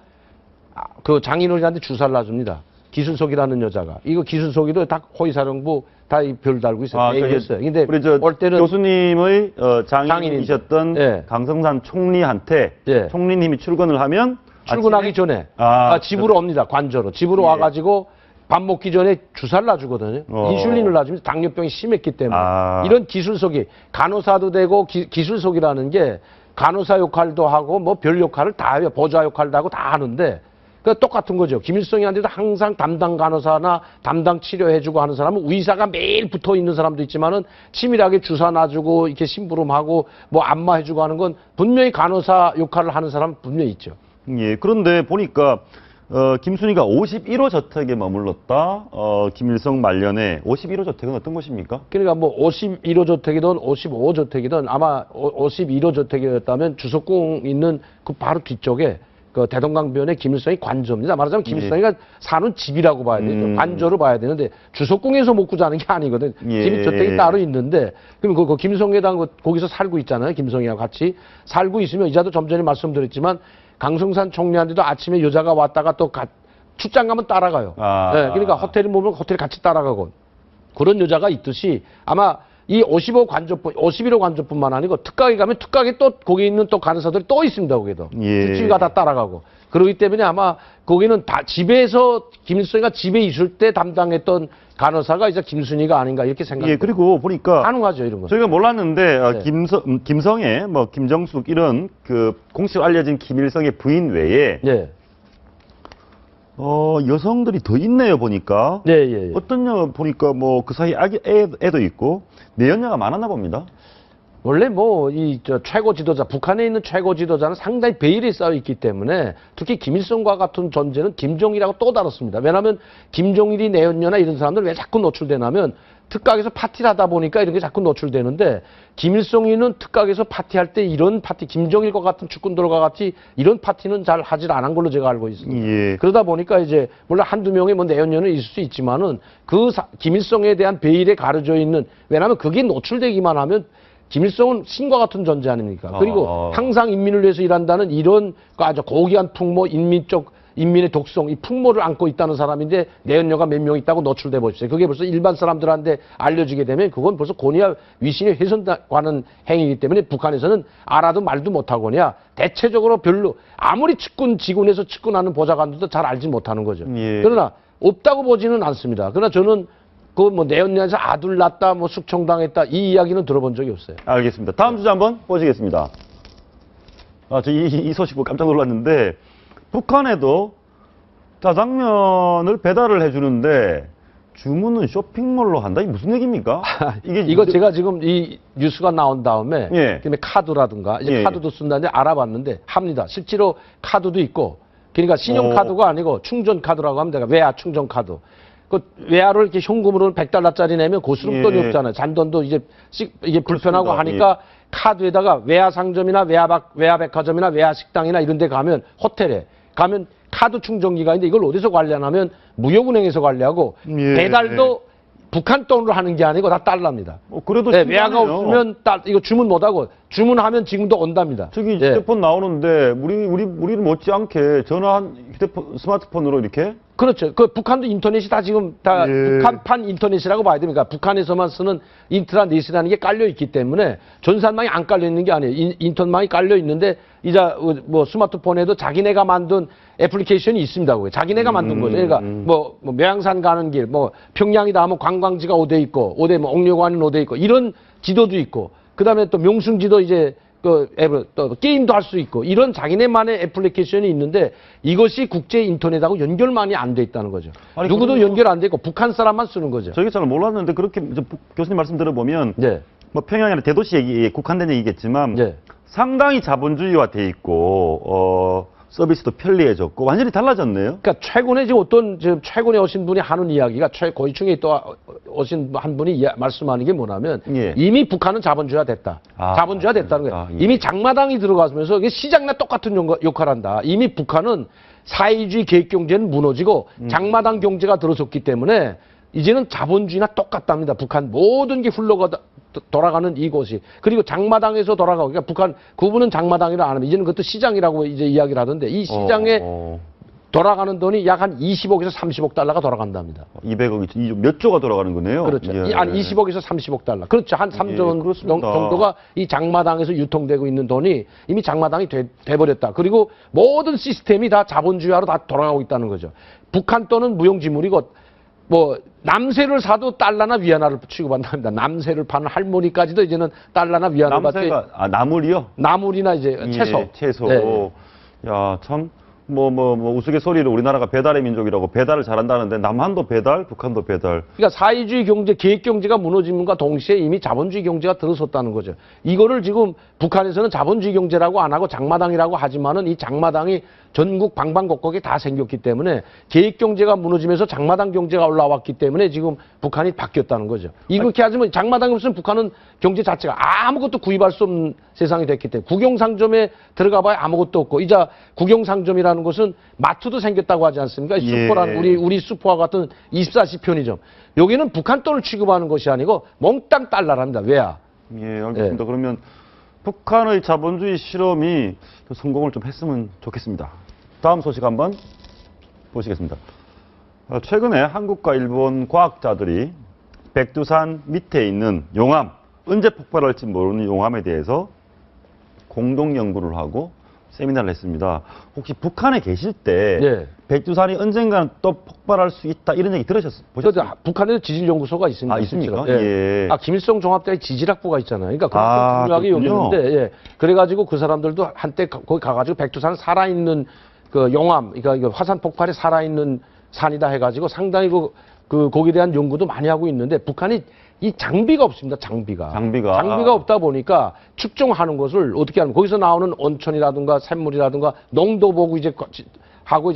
그 장인어른한테 주사를 놔줍니다. 기술소기라는 여자가. 이거 기술소기도 다 호위사령부 다 별 달고 있어요. 얘기했어요. 근데 우리 저 올 때는 교수님의 장인이셨던 예. 강성산 총리한테 예. 총리님이 출근을 하면 출근하기 아침에- 전에 아, 집으로 옵니다. 관저로. 집으로 예. 와가지고 밥 먹기 전에 주사를 놔주거든요. 어. 인슐린을 놔주면서 당뇨병이 심했기 때문에. 아. 이런 기술속이 간호사도 되고 기술속이라는 게 간호사 역할도 하고 뭐 별 역할을 다 해요. 보좌 역할도 하고 다 하는데 그 똑같은 거죠. 김일성이한테도 항상 담당 간호사나 담당 치료해주고 하는 사람은 의사가 매일 붙어 있는 사람도 있지만은 치밀하게 주사 놔주고 이렇게 심부름하고 뭐 안마해주고 하는 건 분명히 간호사 역할을 하는 사람은 분명히 있죠. 예, 그런데 보니까 김순희가 51호 저택에 머물렀다. 김일성 말년에 51호 저택은 어떤 것입니까? 그러니까 뭐 51호 저택이든 55호 저택이든 아마 51호 저택이었다면 주석궁 있는 그 바로 뒤쪽에 그 대동강변에 김일성이 관저입니다. 말하자면 김일성이가 사는 집이라고 봐야 돼요. 관저로 봐야 되는데 주석궁에서 먹고 자는 게 아니거든. 예. 집 저택이 따로 있는데 그럼 그 김성애당 거기서 살고 있잖아요. 김성애하고 같이 살고 있으면 이자도 좀 전에 말씀드렸지만 강성산 총리한테도 아침에 여자가 왔다가 또 출장 가면 따라가요. 아. 네, 그러니까 호텔에 머물면 호텔에 같이 따라가고 그런 여자가 있듯이 아마 이 51호 관저뿐만 아니고 특각에 가면 특각에 또 거기 있는 또 간호사들이 또 있습니다. 거기도 예. 주치의가 다 따라가고 그렇기 때문에 아마 거기는 다 집에서 김일성이가 집에 있을 때 담당했던 간호사가 이제 김순희가 아닌가 이렇게 예, 생각합니다. 그리고 보니까 가능하죠 이런 거. 저희가 몰랐는데 네. 김성애, 뭐 김정숙 이런 그 공식으로 알려진 김일성의 부인 외에 예. 여성들이 더 있네요 보니까. 네, 예, 예. 어떤 여 보니까 뭐 그 사이 애도 있고 내연녀가 많았나 봅니다. 원래 뭐 최고 지도자 북한에 있는 최고 지도자는 상당히 베일에 쌓여 있기 때문에 특히 김일성과 같은 존재는 김정일하고 또 다릅니다. 왜냐하면 김정일이 내연녀나 이런 사람들 왜 자꾸 노출되냐면 특각에서 파티를 하다 보니까 이런 게 자꾸 노출되는데 김일성이는 특각에서 파티할 때 이런 파티 김정일과 같은 축군들과 같이 이런 파티는 잘 하질 않은 걸로 제가 알고 있습니다. 예. 그러다 보니까 이제 물론 한두 명의 뭐 내연녀는 있을 수 있지만은 김일성에 대한 베일에 가려져 있는 왜냐하면 그게 노출되기만 하면 김일성은 신과 같은 존재 아닙니까? 그리고 항상 인민을 위해서 일한다는 이런 아주 고귀한 풍모, 인민의 독성, 이 풍모를 안고 있다는 사람인데 내연녀가 몇 명 있다고 노출돼 보십시오. 그게 벌써 일반 사람들한테 알려지게 되면 그건 벌써 권위와 위신이 훼손하는 행위이기 때문에 북한에서는 알아도 말도 못하거냐 대체적으로 별로 아무리 지군에서 측근하는 보좌관들도 잘 알지 못하는 거죠. 예. 그러나 없다고 보지는 않습니다. 그러나 저는 그 뭐 내연녀에서 아들 낳았다, 뭐 숙청당했다 이 이야기는 들어본 적이 없어요. 알겠습니다. 다음 주제 한번 보시겠습니다. 저 이 소식 보고 깜짝 놀랐는데 북한에도 짜장면을 배달을 해주는데 주문은 쇼핑몰로 한다? 이게 무슨 얘기입니까? 이거 제가 지금 이 뉴스가 나온 다음에 예. 그다음에 카드라든가 이제 예. 카드도 쓴다는데 알아봤는데 합니다. 실제로 카드도 있고 그러니까 신용카드가 아니고 충전카드라고 하면 돼요. 외화 충전카드. 그 외화를 이렇게 현금으로 100달러짜리 내면 고스름 돈이 예. 없잖아요. 잔돈도 이게 불편하고 그렇습니다. 하니까 카드에다가 외화 상점이나 외화 백화점이나 외화 식당이나 이런 데 가면 호텔에 가면 카드 충전기가 있는데 이걸 어디서 관리하냐면 무역은행에서 관리하고 예. 배달도 북한 돈으로 하는 게 아니고 다 달러입니다. 그래도 네, 외화가 신기하네요. 없으면 이거 주문 못하고 주문하면 지금도 온답니다. 저기 예. 휴대폰 나오는데 우리는 못지않게 휴대폰 스마트폰으로 이렇게 그렇죠. 그 북한도 인터넷이 다 지금 다 예. 북한판 인터넷이라고 봐야 됩니다. 북한에서만 쓰는 인트라넷이라는 게 깔려 있기 때문에 전산망이 안 깔려 있는 게 아니에요. 인터넷망이 깔려 있는데 이제 뭐 스마트폰에도 자기네가 만든 애플리케이션이 있습니다. 그게 자기네가 만든 거죠. 그러니까 뭐 매양산 가는 길, 뭐 평양이다 하면 관광지가 어디 있고, 어디 뭐 옥류관은 어디 있고 이런 지도도 있고, 그다음에 또 명승지도 이제 그 앱을 또 게임도 할 수 있고 이런 자기네만의 애플리케이션이 있는데 이것이 국제 인터넷하고 연결만이 안 돼 있다는 거죠. 아니, 누구도 그러면- 연결 안 돼 있고 북한 사람만 쓰는 거죠. 저게 잘 몰랐는데 그렇게 이제 교수님 말씀 들어보면 네. 뭐 평양이 아니라 대도시 국한된 얘기겠지만 네. 상당히 자본주의화 돼 있고 서비스도 편리해졌고 완전히 달라졌네요. 그러니까 최근에 지금 최근에 오신 분이 하는 이야기가 고위층에 또 오신 한 분이 말씀하는 게 뭐냐면 예. 이미 북한은 자본주의화 됐다. 아, 자본주의화 됐다는 거예요. 아, 예. 이미 장마당이 들어가면서 이게 시장이나 똑같은 역할을 한다. 이미 북한은 사회주의 계획경제는 무너지고 장마당 경제가 들어섰기 때문에 이제는 자본주의나 똑같답니다. 북한 모든 게 돌아가는 이곳이. 그리고 장마당에서 돌아가고, 그러니까 북한 구분은 장마당이라 안 합니다. 이제는 그것도 시장이라고 이제 이야기를 하던데 이 시장에 돌아가는 돈이 약 한 20억에서 30억 달러가 돌아간답니다. 200억이 몇 조가 돌아가는 거네요. 그렇죠. 예. 한 20억에서 30억 달러. 그렇죠. 한 3조 그렇습니다. 정도가 이 장마당에서 유통되고 있는 돈이 이미 장마당이 돼버렸다. 그리고 모든 시스템이 다 자본주의화로 다 돌아가고 있다는 거죠. 북한 돈은 무용지물이고 뭐 남새를 사도 달러나 위안화를 취급한답니다. 남새를 파는 할머니까지도 이제는 달러나 위안화를 남새가 나물이요? 나물이나 이제 채소. 예, 채소. 네. 야, 참 뭐 우스갯소리로 우리나라가 배달의 민족이라고 배달을 잘한다는데 남한도 배달, 북한도 배달. 그러니까 사회주의 경제, 계획 경제가 무너짐과 동시에 이미 자본주의 경제가 들어섰다는 거죠. 이거를 지금 북한에서는 자본주의 경제라고 안 하고 장마당이라고 하지만은 이 장마당이 전국 방방곡곡에 다 생겼기 때문에 계획 경제가 무너지면서 장마당 경제가 올라왔기 때문에 지금 북한이 바뀌었다는 거죠. 이렇게 하지만 장마당이 없으면 북한은 경제 자체가 아무것도 구입할 수 없는 세상이 됐기 때문에 국영상점에 들어가 봐야 아무것도 없고 이제 국영상점이라는 것은 마트도 생겼다고 하지 않습니까? 예. 슈퍼라는 우리 슈퍼와 같은 24시 편의점. 여기는 북한 돈을 취급하는 것이 아니고 몽땅 달러랍니다. 왜야? 예, 알겠습니다. 그러면 북한의 자본주의 실험이 성공을 좀 했으면 좋겠습니다. 다음 소식 한번 보시겠습니다. 최근에 한국과 일본 과학자들이 백두산 밑에 있는 용암, 언제 폭발할지 모르는 용암에 대해서 공동 연구를 하고 세미나를 했습니다. 혹시 북한에 계실 때 네. 백두산이 언젠가는 또 폭발할 수 있다 이런 얘기 보셨어요? 북한에도 지질연구소가 있습니다. 아, 있습니까? 실제로. 예. 김일성 종합대학 지질학부가 있잖아요. 그러니까 그런 중요하게 그렇군요. 여기는데, 예. 그래가지고 그 사람들도 한때 거기 가가지고 백두산 살아있는 그 용암, 그러니까 화산 폭발에 살아있는 산이다 해가지고 상당히 거기에 대한 연구도 많이 하고 있는데 북한이 이 장비가 없습니다. 장비가 없다 보니까 측정하는 것을 어떻게 하면 거기서 나오는 온천이라든가 샘물이라든가 농도 보고 이제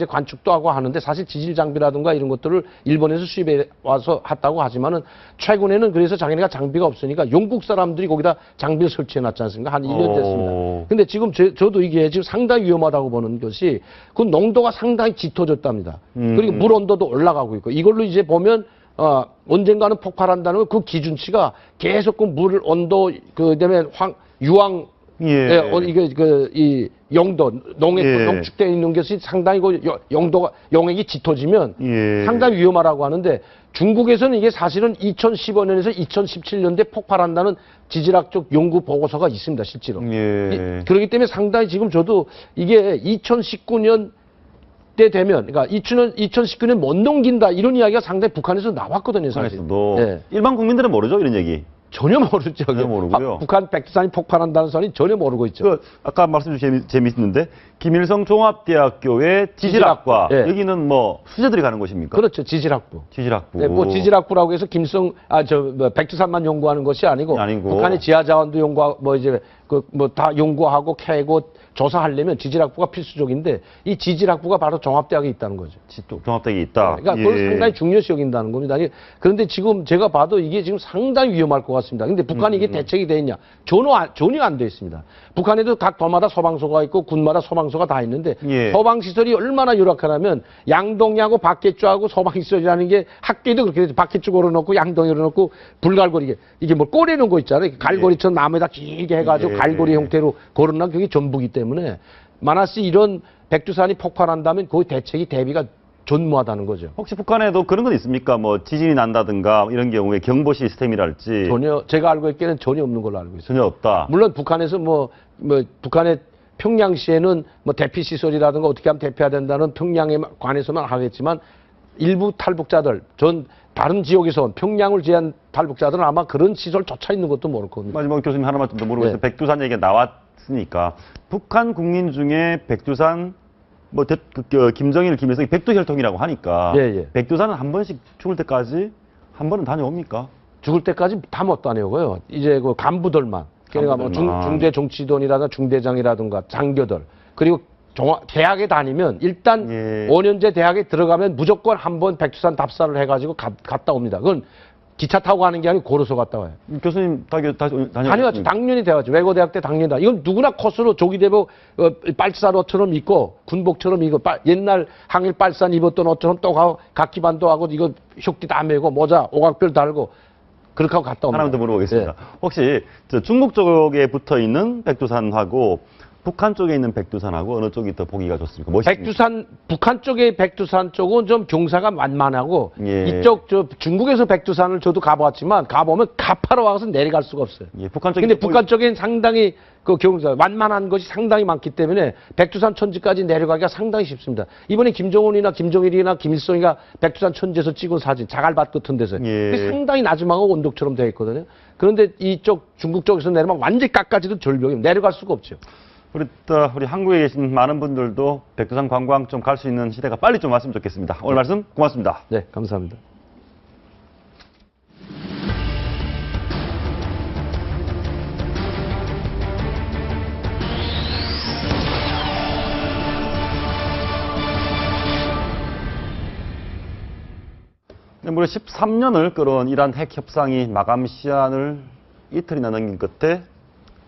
관측도 하고 하는데 사실 지질 장비라든가 이런 것들을 일본에서 수입해 와서 했다고 하지만은 최근에는 그래서 자기네가 장비가 없으니까 영국 사람들이 거기다 장비를 설치해 놨지 않습니까? 한 1년 됐습니다. 근데 지금 저도 이게 지금 상당히 위험하다고 보는 것이 그 농도가 상당히 짙어졌답니다. 그리고 물 온도도 올라가고 있고 이걸로 이제 보면 언젠가는 폭발한다는 그 기준치가 계속 그 물 온도 그다음에 유황 이 용도 농축되어 있는 것이 상당히 용액이 짙어지면 상당히 위험하다고 하는데 중국에서는 이게 사실은 2015년에서 2017년대 폭발한다는 지질학적 연구 보고서가 있습니다, 실제로. 그렇기 때문에 상당히 지금 저도 이게 2019년 때 되면, 그러니까 2019년 못 넘긴다 이런 이야기가 상당히 북한에서 나왔거든요, 사실. 네. 일반 국민들은 모르죠, 이런 얘기. 전혀 모르죠. 전혀 모르고요. 북한 백두산이 폭발한다는 소리 전혀 모르고 있죠. 아까 말씀 주신 재밌는데 김일성 종합대학교의 지질학과 예. 여기는 뭐 수재들이 가는 곳입니까? 그렇죠, 지질학부. 지질학부. 네, 뭐 지질학부라고 해서 백두산만 연구하는 것이 아니고 북한의 지하 자원도 연구하고 다 연구하고 캐고 조사하려면 지질학부가 필수적인데 이 지질학부가 바로 종합대학에 있다는 거죠. 종합대학에 있다. 그러니까 그걸 상당히 중요시 여긴다는 겁니다. 그런데 지금 제가 봐도 이게 지금 상당히 위험할 것 같습니다. 근데 북한이 이게 대책이 돼 있냐? 전혀 안 돼 있습니다. 북한에도 각 도마다 소방서가 있고 군마다 소방서가 다 있는데 소방시설이 얼마나 열악하냐면 양동이하고 박계주하고 소방시설이라는 게 학교에도 그렇게 되죠. 박계주로 놓고 양동이로 놓고 불갈고리 이게 뭐 꼬리는 거 있잖아요. 갈고리처럼 나무에다 길게 해가지고 갈고리 형태로 걸어놓은 그게 전부기 때문에 만약에 이런 백두산이 폭발한다면 그 대책이 대비가 전무하다는 거죠. 혹시 북한에도 그런 건 있습니까? 뭐 지진이 난다든가 이런 경우에 경보 시스템이랄지 전혀 제가 알고 있기에는 전혀 없는 걸로 알고 있어요. 전혀 없다. 물론 북한에서 북한의 평양시에는 뭐 대피 시설이라든가 어떻게 하면 대피해야 된다는 평양에 관해서만 하겠지만 일부 탈북자들 다른 지역에서 온 평양을 제한 탈북자들은 아마 그런 시설조차 있는 것도 모를 겁니다. 마지막 교수님 하나만 좀 더 물어보겠습니다. 백두산 얘기가 나왔으니까 북한 국민 중에 백두산 김정일, 김일성이 백두혈통이라고 하니까 백두산은 한 번씩 죽을 때까지 한 번은 다녀옵니까? 죽을 때까지 다 못 다녀오고요. 이제 그 간부들만 그러니까 뭐 중대 정치돈이라든가 중대장이라든가 장교들 그리고 대학에 다니면 일단 5년제 대학에 들어가면 무조건 한번 백두산 답사를 해가지고 갔다 옵니다. 그건 기차 타고 가는 게 아니고 걸어서 갔다 와요. 교수님 다녀왔죠. 당연히 대화죠. 외고대학 때 당연히 다. 이건 누구나 코스로 조기대복 빨사로처럼 입고 군복처럼 입고 옛날 항일 빨산 입었던 옷처럼 또 가고 각기반도 하고 이거 흉띠 다 메고 모자 오각별 달고 그렇게 하고 갔다 옵니다. 하나만 더 물어보겠습니다. 혹시 중국 쪽에 붙어 있는 백두산하고 북한 쪽에 있는 백두산하고 어느 쪽이 더 보기가 좋습니까? 북한 쪽의 백두산 쪽은 좀 경사가 만만하고 이쪽 중국에서 백두산을 저도 가보았지만 가보면 가파로 와서 내려갈 수가 없어요. 근데 북한 쪽엔 상당히 그 경사 만만한 것이 상당히 많기 때문에 백두산 천지까지 내려가기가 상당히 쉽습니다. 이번에 김정은이나 김정일이나 김일성이가 백두산 천지에서 찍은 사진 자갈밭 같은 데서 상당히 나지막하고 언덕처럼 되어 있거든요. 그런데 이쪽 중국 쪽에서 내려면 완전히 깎아지도 절벽이 내려갈 수가 없죠. 우리 한국에 계신 많은 분들도 백두산 관광 좀 갈 수 있는 시대가 빨리 좀 왔으면 좋겠습니다. 오늘 말씀 고맙습니다. 네, 감사합니다. 무려 13년을 끌어온 이란 핵 협상이 마감 시한을 이틀이나 넘긴 끝에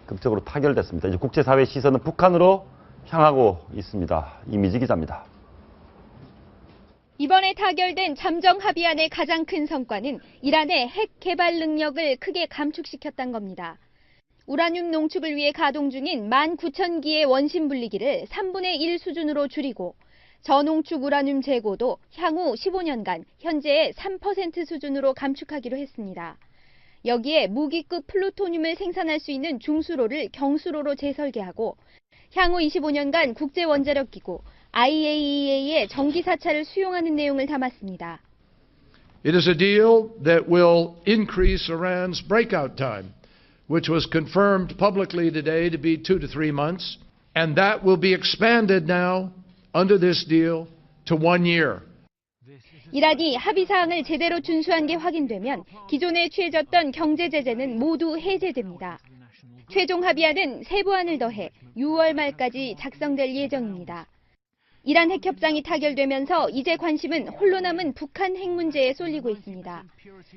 극적으로 타결됐습니다. 이제 국제사회 시선은 북한으로 향하고 있습니다. 이미지 기자입니다. 이번에 타결된 잠정 합의안의 가장 큰 성과는 이란의 핵 개발 능력을 크게 감축시켰다는 겁니다. 우라늄 농축을 위해 가동 중인 19,000기의 원심 분리기를 3분의 1 수준으로 줄이고 저농축 우라늄 재고도 향후 15년간 현재의 3% 수준으로 감축하기로 했습니다. 여기에 무기급 플루토늄을 생산할 수 있는 중수로를 경수로로 재설계하고 향후 25년간 국제원자력기구 IAEA의 정기 사찰을 수용하는 내용을 담았습니다. It is a deal that will increase Iran's breakout time, which was confirmed publicly today to be 2 to 3 months, and that will be expanded now under this deal to 1 year. 이란이 합의 사항을 제대로 준수한 게 확인되면 기존에 취해졌던 경제 제재는 모두 해제됩니다. 최종 합의안은 세부안을 더해 6월 말까지 작성될 예정입니다. 이란 핵 협상이 타결되면서 이제 관심은 홀로 남은 북한 핵 문제에 쏠리고 있습니다.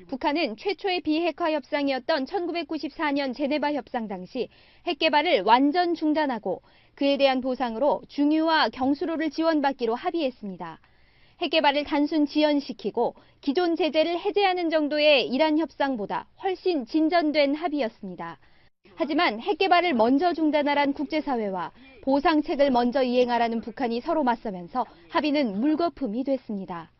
북한은 최초의 비핵화 협상이었던 1994년 제네바 협상 당시 핵 개발을 완전 중단하고 그에 대한 보상으로 중유와 경수로를 지원받기로 합의했습니다. 핵 개발을 단순 지연시키고 기존 제재를 해제하는 정도의 이란 협상보다 훨씬 진전된 합의였습니다. 하지만 핵 개발을 먼저 중단하란 국제사회와 보상책을 먼저 이행하라는 북한이 서로 맞서면서 합의는 물거품이 됐습니다.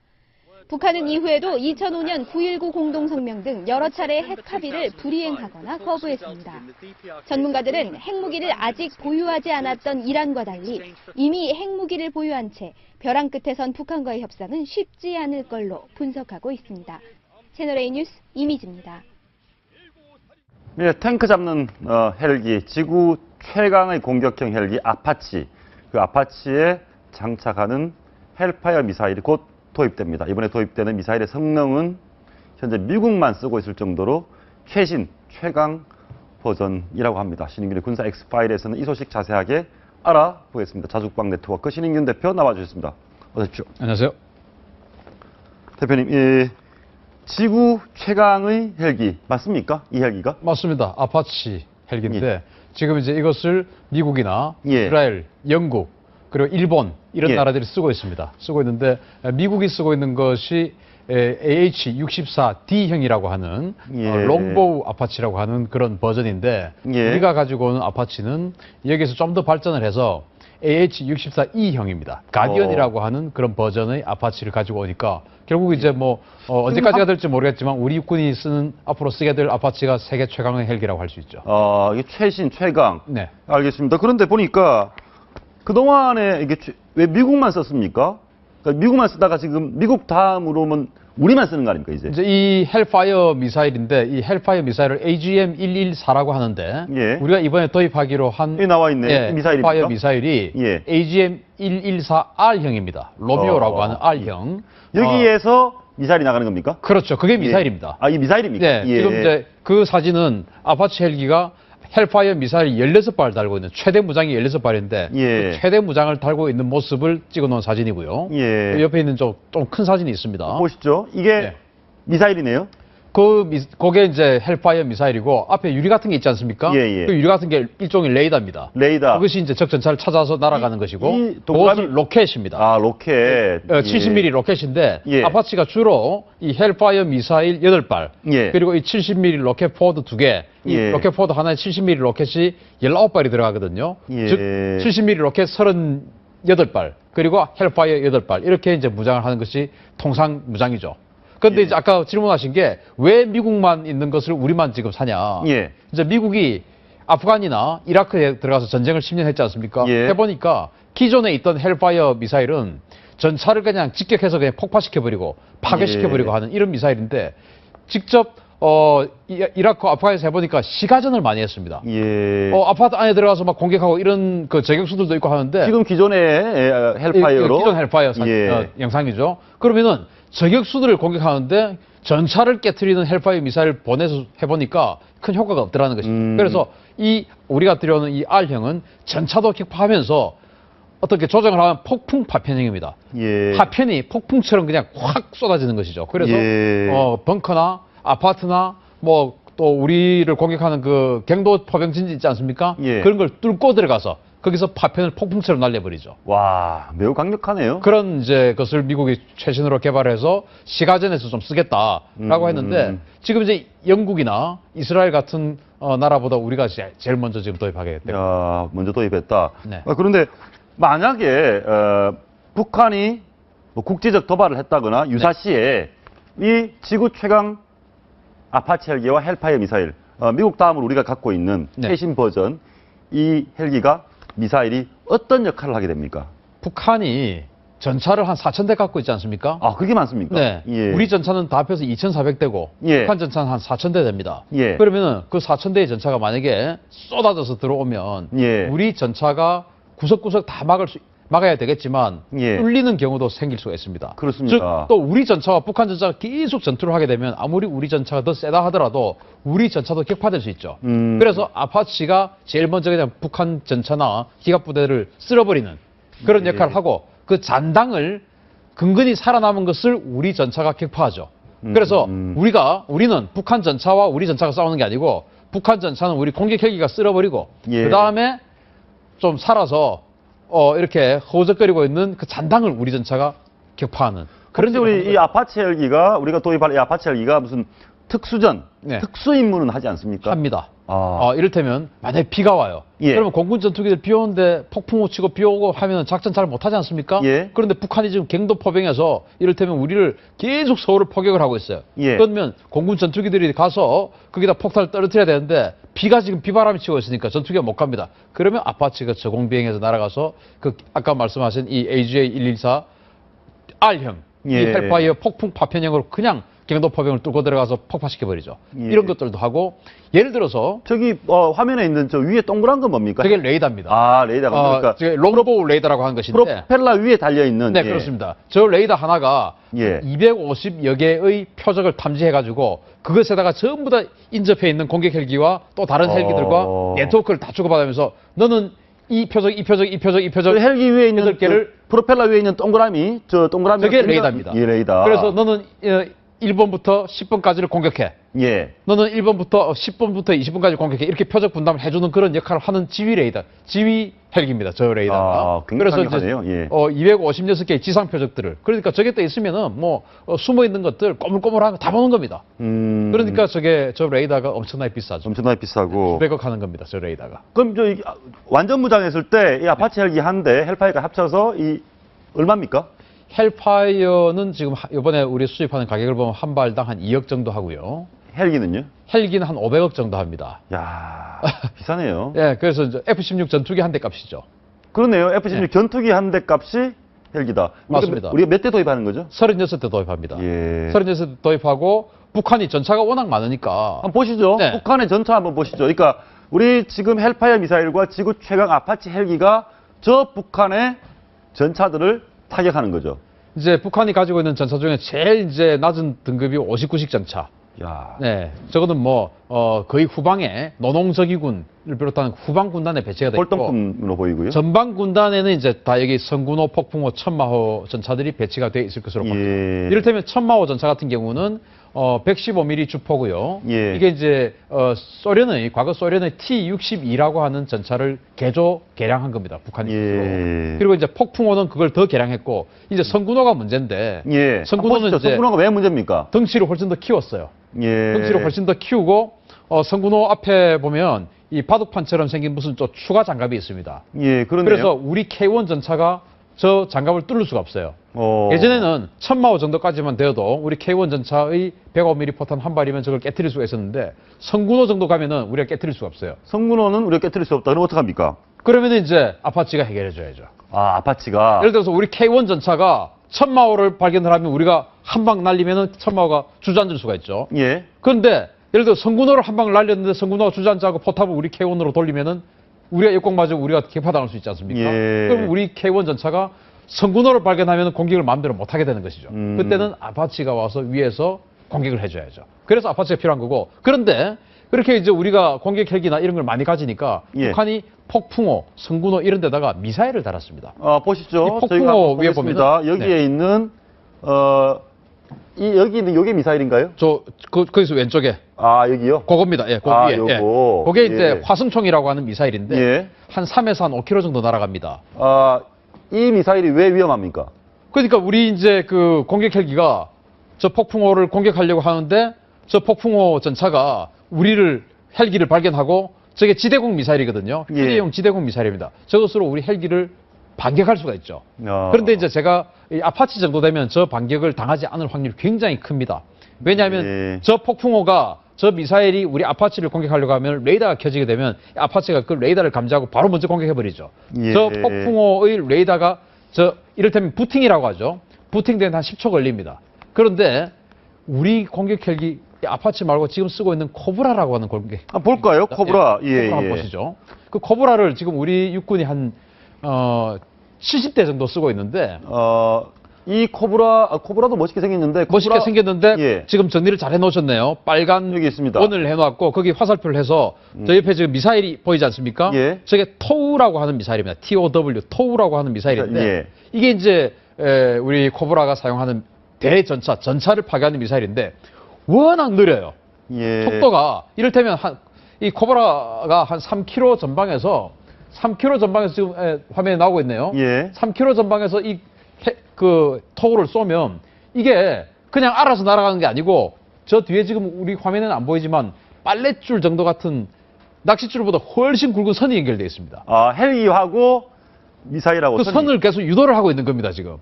북한은 이후에도 2005년 9.19 공동성명 등 여러 차례 핵 합의를 불이행하거나 거부했습니다. 전문가들은 핵무기를 아직 보유하지 않았던 이란과 달리 이미 핵무기를 보유한 채 벼랑 끝에 선 북한과의 협상은 쉽지 않을 걸로 분석하고 있습니다. 채널A 뉴스 이미지입니다. 네, 탱크 잡는 헬기, 지구 최강의 공격형 헬기 아파치, 그 아파치에 장착하는 헬파이어 미사일이 곧 도입됩니다. 이번에 도입되는 미사일의 성능은 현재 미국만 쓰고 있을 정도로 최신, 최강 버전이라고 합니다. 신인균의 군사 X파일에서는 이 소식 자세하게 알아보겠습니다. 자주국방 네트워크 신인균 대표 나와주셨습니다. 어서 오십시오. 안녕하세요. 대표님, 지구 최강의 헬기 맞습니까? 이 헬기가? 맞습니다. 아파치 헬기인데 예. 지금 이제 이것을 미국이나 예. 이스라엘, 영국 그리고 일본 이런 예. 나라들이 쓰고 있습니다. 쓰고 있는데 미국이 쓰고 있는 것이 AH-64D형이라고 하는 예. 롱보우 아파치라고 하는 그런 버전인데 예. 우리가 가지고 오는 아파치는 여기서 좀 더 발전을 해서 AH-64E형입니다. 가디언이라고 하는 그런 버전의 아파치를 가지고 오니까 결국 이제 뭐 언제까지가 될지 모르겠지만 우리 육군이 쓰는 앞으로 쓰게 될 아파치가 세계 최강의 헬기라고 할 수 있죠. 이게 최신, 최강. 네. 알겠습니다. 그런데 보니까 그동안에 이게 왜 미국만 썼습니까? 그러니까 미국만 쓰다가 지금 미국 다음으로는 우리만 쓰는 거 아닙니까, 이제? 이제 이 헬파이어 미사일인데 이 헬파이어 미사일을 AGM-114라고 하는데 예. 우리가 이번에 도입하기로 한 여기 나와 있네. 예, 미사일입니까? 헬파이어 미사일이 예. AGM-114R형입니다. 로미오라고 하는 R형. 여기에서 미사일이 나가는 겁니까? 그렇죠. 그게 미사일입니다. 이 미사일입니까? 네, 예. 지금 이제 그 사진은 아파치 헬기가 헬파이어 미사일 16발 달고 있는 최대 무장이 16발인데 예. 그 최대 무장을 달고 있는 모습을 찍어 놓은 사진이고요. 예. 그 옆에 있는 좀 큰 사진이 있습니다. 보시죠. 이게 네. 미사일이네요. 그게 이제 헬파이어 미사일이고 앞에 유리 같은 게 있지 않습니까? 예, 예. 그 유리 같은 게 일종의 레이더입니다. 레이더. 그것이 이제 적 전차를 찾아서 날아가는 것이고 이 그것은 로켓입니다. 로켓. 70mm 로켓인데 예. 아파치가 주로 이 헬파이어 미사일 8발 예. 그리고 이 70mm 로켓 포드 2개 이 예. 로켓 포드 하나에 70mm 로켓이 19발이 들어가거든요. 예. 즉 70mm 로켓 38발 그리고 헬파이어 8발 이렇게 이제 무장을 하는 것이 통상 무장이죠. 근데 예. 이제 아까 질문하신 게 왜 미국만 있는 것을 우리만 지금 사냐. 예. 이제 미국이 아프간이나 이라크에 들어가서 전쟁을 10년 했지 않습니까? 예. 해보니까 기존에 있던 헬파이어 미사일은 전차를 그냥 직격해서 그냥 폭파시켜버리고 파괴시켜버리고 예. 하는 이런 미사일인데 직접 이라크 아프간에서 해보니까 시가전을 많이 했습니다. 예. 아파트 안에 들어가서 막 공격하고 이런 그 저격수들도 있고 하는데 지금 기존의 헬파이어로 기존 헬파이어 예. 영상이죠. 그러면은 저격수들을 공격하는데 전차를 깨트리는 헬파이어 미사일 보내서 해보니까 큰 효과가 없더라는 것입니다. 그래서 우리가 들여오는 이 R형은 전차도 격파하면서 어떻게 조정을 하면 폭풍 파편형입니다. 예. 파편이 폭풍처럼 그냥 확 쏟아지는 것이죠. 그래서 예. 벙커나 아파트나 뭐 또 우리를 공격하는 그 경도 포병 진지 있지 않습니까? 예. 그런 걸 뚫고 들어가서 거기서 파편을 폭풍처럼 날려버리죠. 와, 매우 강력하네요. 그런 이제 것을 미국이 최신으로 개발해서 시가전에서 좀 쓰겠다라고 했는데 지금 이제 영국이나 이스라엘 같은 나라보다 우리가 제일 먼저 지금 도입하게 됐대요. 야, 먼저 도입했다. 네. 그런데 만약에 북한이 뭐 국제적 도발을 했다거나 유사시에 이 지구 최강 아파치 헬기와 헬파이어 미사일, 미국 다음으로 우리가 갖고 있는 네. 최신 버전 이 헬기가 미사일이 어떤 역할을 하게 됩니까? 북한이 전차를 한 4,000대 갖고 있지 않습니까? 그게 많습니까? 네. 예. 우리 전차는 다 합해서 2,400대고 예. 북한 전차는 한 4,000대 됩니다. 예. 그러면은 그 4,000대의 전차가 만약에 쏟아져서 들어오면 예. 우리 전차가 구석구석 다 막아야 되겠지만 예. 뚫리는 경우도 생길 수가 있습니다. 그렇습니까? 즉 또 우리 전차와 북한 전차가 계속 전투를 하게 되면 아무리 우리 전차가 더 세다 하더라도 우리 전차도 격파될 수 있죠. 그래서 아파치가 제일 먼저 그냥 북한 전차나 기갑부대를 쓸어버리는 그런 예. 역할을 하고 그 잔당을 근근히 살아남은 것을 우리 전차가 격파하죠. 그래서 우리는 북한 전차와 우리 전차가 싸우는 게 아니고 북한 전차는 우리 공격 헬기가 쓸어버리고 예. 그 다음에 좀 살아서 이렇게 허우적거리고 있는 그 잔당을 우리 전차가 격파하는. 그런데 우리 이 아파치 헬기가 우리가 도입할 이 아파치 헬기가 무슨 특수전, 네. 특수 임무는 하지 않습니까? 합니다. 아. 이를테면 만약에 비가 와요. 예. 그러면 공군 전투기들 비 오는데 폭풍우 치고 비 오고 하면 작전 잘 못하지 않습니까? 예. 그런데 북한이 지금 경도 포병에서 이를테면 우리를 계속 서울을 포격을 하고 있어요. 예. 그러면 공군 전투기들이 가서 거기다 폭탄을 떨어뜨려야 되는데 비가 지금 비바람이 치고 있으니까 전투기가 못 갑니다. 그러면 아파치가 저공비행해서 날아가서 그 아까 말씀하신 이 AJ-114 R형 이 예. 헬파이어 폭풍 파편형으로 그냥 경도 포병을 뚫고 들어가서 폭파시켜버리죠. 예. 이런 것들도 하고 예를 들어서 저기 화면에 있는 저 위에 동그란 건 뭡니까? 그게 레이더입니다. 레이더가 그러니까 저게 롱보우 레이더라고 하는 것인데 프로펠러 위에 달려 있는. 네, 예. 그렇습니다. 저 레이더 하나가 예. 250여 개의 표적을 탐지해가지고 그것에다가 전부 다 인접해 있는 공격 헬기와 또 다른 헬기들과 네트워크를 다 주고받으면서 너는 이 표적, 이 표적, 이 표적, 이 표적. 그 헬기 위에 있는 8개를 프로펠러 위에 있는 동그라미, 저 동그라미 저게 레이더입니다. 예, 레이더. 그래서 너는 1번부터 10번까지를 공격해. 예. 너는 1번부터 10번부터 20번까지 공격해. 이렇게 표적 분담을 해주는 그런 역할을 하는 지휘 레이더, 지휘 헬기입니다. 저 레이더가. 아, 굉장히 그래서 이제 강력하네요. 예. 256개의 지상 표적들을. 그러니까 저게 또 있으면은 뭐 숨어 있는 것들 꼬물꼬물한 거 다 보는 겁니다. 그러니까 저 레이더가 엄청나게 비싸죠. 엄청나게 비싸고. 수백억 하는 겁니다. 저 레이더가. 그럼 완전 무장했을 때 이 아파치 헬기 한 대, 헬파이가 합쳐서 얼마입니까? 헬파이어는 지금 이번에 우리 수입하는 가격을 보면 한 발당 한 2억 정도 하고요. 헬기는요? 헬기는 한 500억 정도 합니다. 야, 비싸네요. 예, 그래서 이제 F-16 전투기 한 대 값이죠. 그러네요. F-16 전투기 한 대 값이 헬기다. 맞습니다. 우리가 몇 대 도입하는 거죠? 36대 도입합니다. 예. 36대 도입하고 북한이 전차가 워낙 많으니까 한번 보시죠. 네. 북한의 전차 한번 보시죠. 그러니까 우리 지금 헬파이어 미사일과 지구 최강 아파치 헬기가 저 북한의 전차들을 타격하는 거죠. 이제 북한이 가지고 있는 전차 중에 제일 이제 낮은 등급이 59식 전차. 야. 네, 저거는 뭐 거의 후방에 노농적이군을 비롯한 후방 군단에 배치가 되어 있고 꼴등품으로 보이고요. 전방 군단에는 이제 다 여기 성군호, 폭풍호, 천마호 전차들이 배치가 되어 있을 것으로 봅니다. 예. 이를테면 천마호 전차 같은 경우는 115mm 주포고요. 예. 이게 이제 과거 소련의 T-62라고 하는 전차를 개량한 겁니다. 북한이 스스로. 예. 그리고 이제 폭풍호는 그걸 더 개량했고 이제 성군호가 문제인데 예. 성군호는 보시죠. 이제 성군호가 왜 문제입니까? 덩치를 훨씬 더 키웠어요. 예. 덩치를 훨씬 더 키우고 성군호 앞에 보면 이 바둑판처럼 생긴 무슨 또 추가 장갑이 있습니다. 예, 그런데요. 그래서 우리 K1 전차가 저 장갑을 뚫을 수가 없어요. 예전에는 천마호 정도까지만 되어도 우리 K1 전차의 105mm 포탄 한 발이면 저걸 깨트릴 수가 있었는데 성군호 정도 가면은 우리가 깨트릴 수가 없어요. 성군호는 우리가 깨트릴 수 없다. 그럼 어떡합니까? 그러면은 이제 아파치가 해결해줘야죠. 아, 아파치가. 예를 들어서 우리 K1 전차가 천마호를 발견을 하면 우리가 한 방 날리면은 천마호가 주저앉을 수가 있죠. 예. 그런데 예를 들어 성군호를 한 방 날렸는데 성군호가 주저앉아고 포탑을 우리 K1으로 돌리면은 우리가 역공 맞으면 우리가 개파당할 수 있지 않습니까? 예. 그럼 우리 K1 전차가 성군호를 발견하면 공격을 마음대로 못하게 되는 것이죠. 그때는 아파치가 와서 위에서 공격을 해줘야죠. 그래서 아파치가 필요한 거고. 그런데 그렇게 이제 우리가 공격 헬기나 이런 걸 많이 가지니까 예. 북한이 폭풍호, 성군호 이런 데다가 미사일을 달았습니다. 보시죠. 이 폭풍호 저희가 한번 위에 보겠습니다. 보면 여기에 네. 있는 여기 있는 요게 미사일인가요? 거기서 왼쪽에. 아, 여기요? 그겁니다. 예, 아, 위에. 예. 요거. 그게 이제 예. 화승총이라고 하는 미사일인데 예. 한 3에서 한 5km 정도 날아갑니다. 이 미사일이 왜 위험합니까? 그러니까 우리 이제 그 공격 헬기가 저 폭풍호를 공격하려고 하는데 저 폭풍호 전차가 헬기를 발견하고 저게 지대공 미사일이거든요. 예. 휴대용 지대공 미사일입니다. 저것으로 우리 헬기를 반격할 수가 있죠. 그런데 이제 제가 이 아파치 정도 되면 저 반격을 당하지 않을 확률이 굉장히 큽니다. 왜냐하면 예. 저 폭풍호가 저 미사일이 우리 아파치를 공격하려고 하면 레이더가 켜지게 되면 아파치가 그 레이더를 감지하고 바로 먼저 공격해버리죠. 예. 저 폭풍호의 레이더가 이를테면 부팅이라고 하죠. 부팅되는 한 10초 걸립니다. 그런데 우리 공격 헬기 아파치 말고 지금 쓰고 있는 코브라라고 하는 공격. 한번 볼까요? 코브라. 예, 코브라 한번 예. 보시죠. 그 코브라를 지금 우리 육군이 한 70대 정도 쓰고 있는데 이 코브라도 멋있게 생겼는데. 멋있게 생겼는데 예. 지금 정리를 잘 해놓으셨네요. 빨간 여기 있습니다. 원을 해놓았고 거기 화살표를 해서 저 옆에 지금 미사일이 보이지 않습니까? 예. 저게 토우라고 하는 미사일입니다. TOW, 토우라고 하는 미사일인데 예. 이게 이제 우리 코브라가 사용하는 전차를 파괴하는 미사일인데 워낙 느려요. 예. 속도가 이를테면 이 코브라가 한 3km 전방에서 지금 화면에 나오고 있네요. 예. 3km 전방에서 그 토우를 쏘면 이게 그냥 알아서 날아가는 게 아니고 저 뒤에 지금 우리 화면에는 안 보이지만 빨랫줄 정도 같은 낚싯줄보다 훨씬 굵은 선이 연결되어 있습니다. 헬기하고 미사일하고 그 선을 계속 유도를 하고 있는 겁니다, 지금.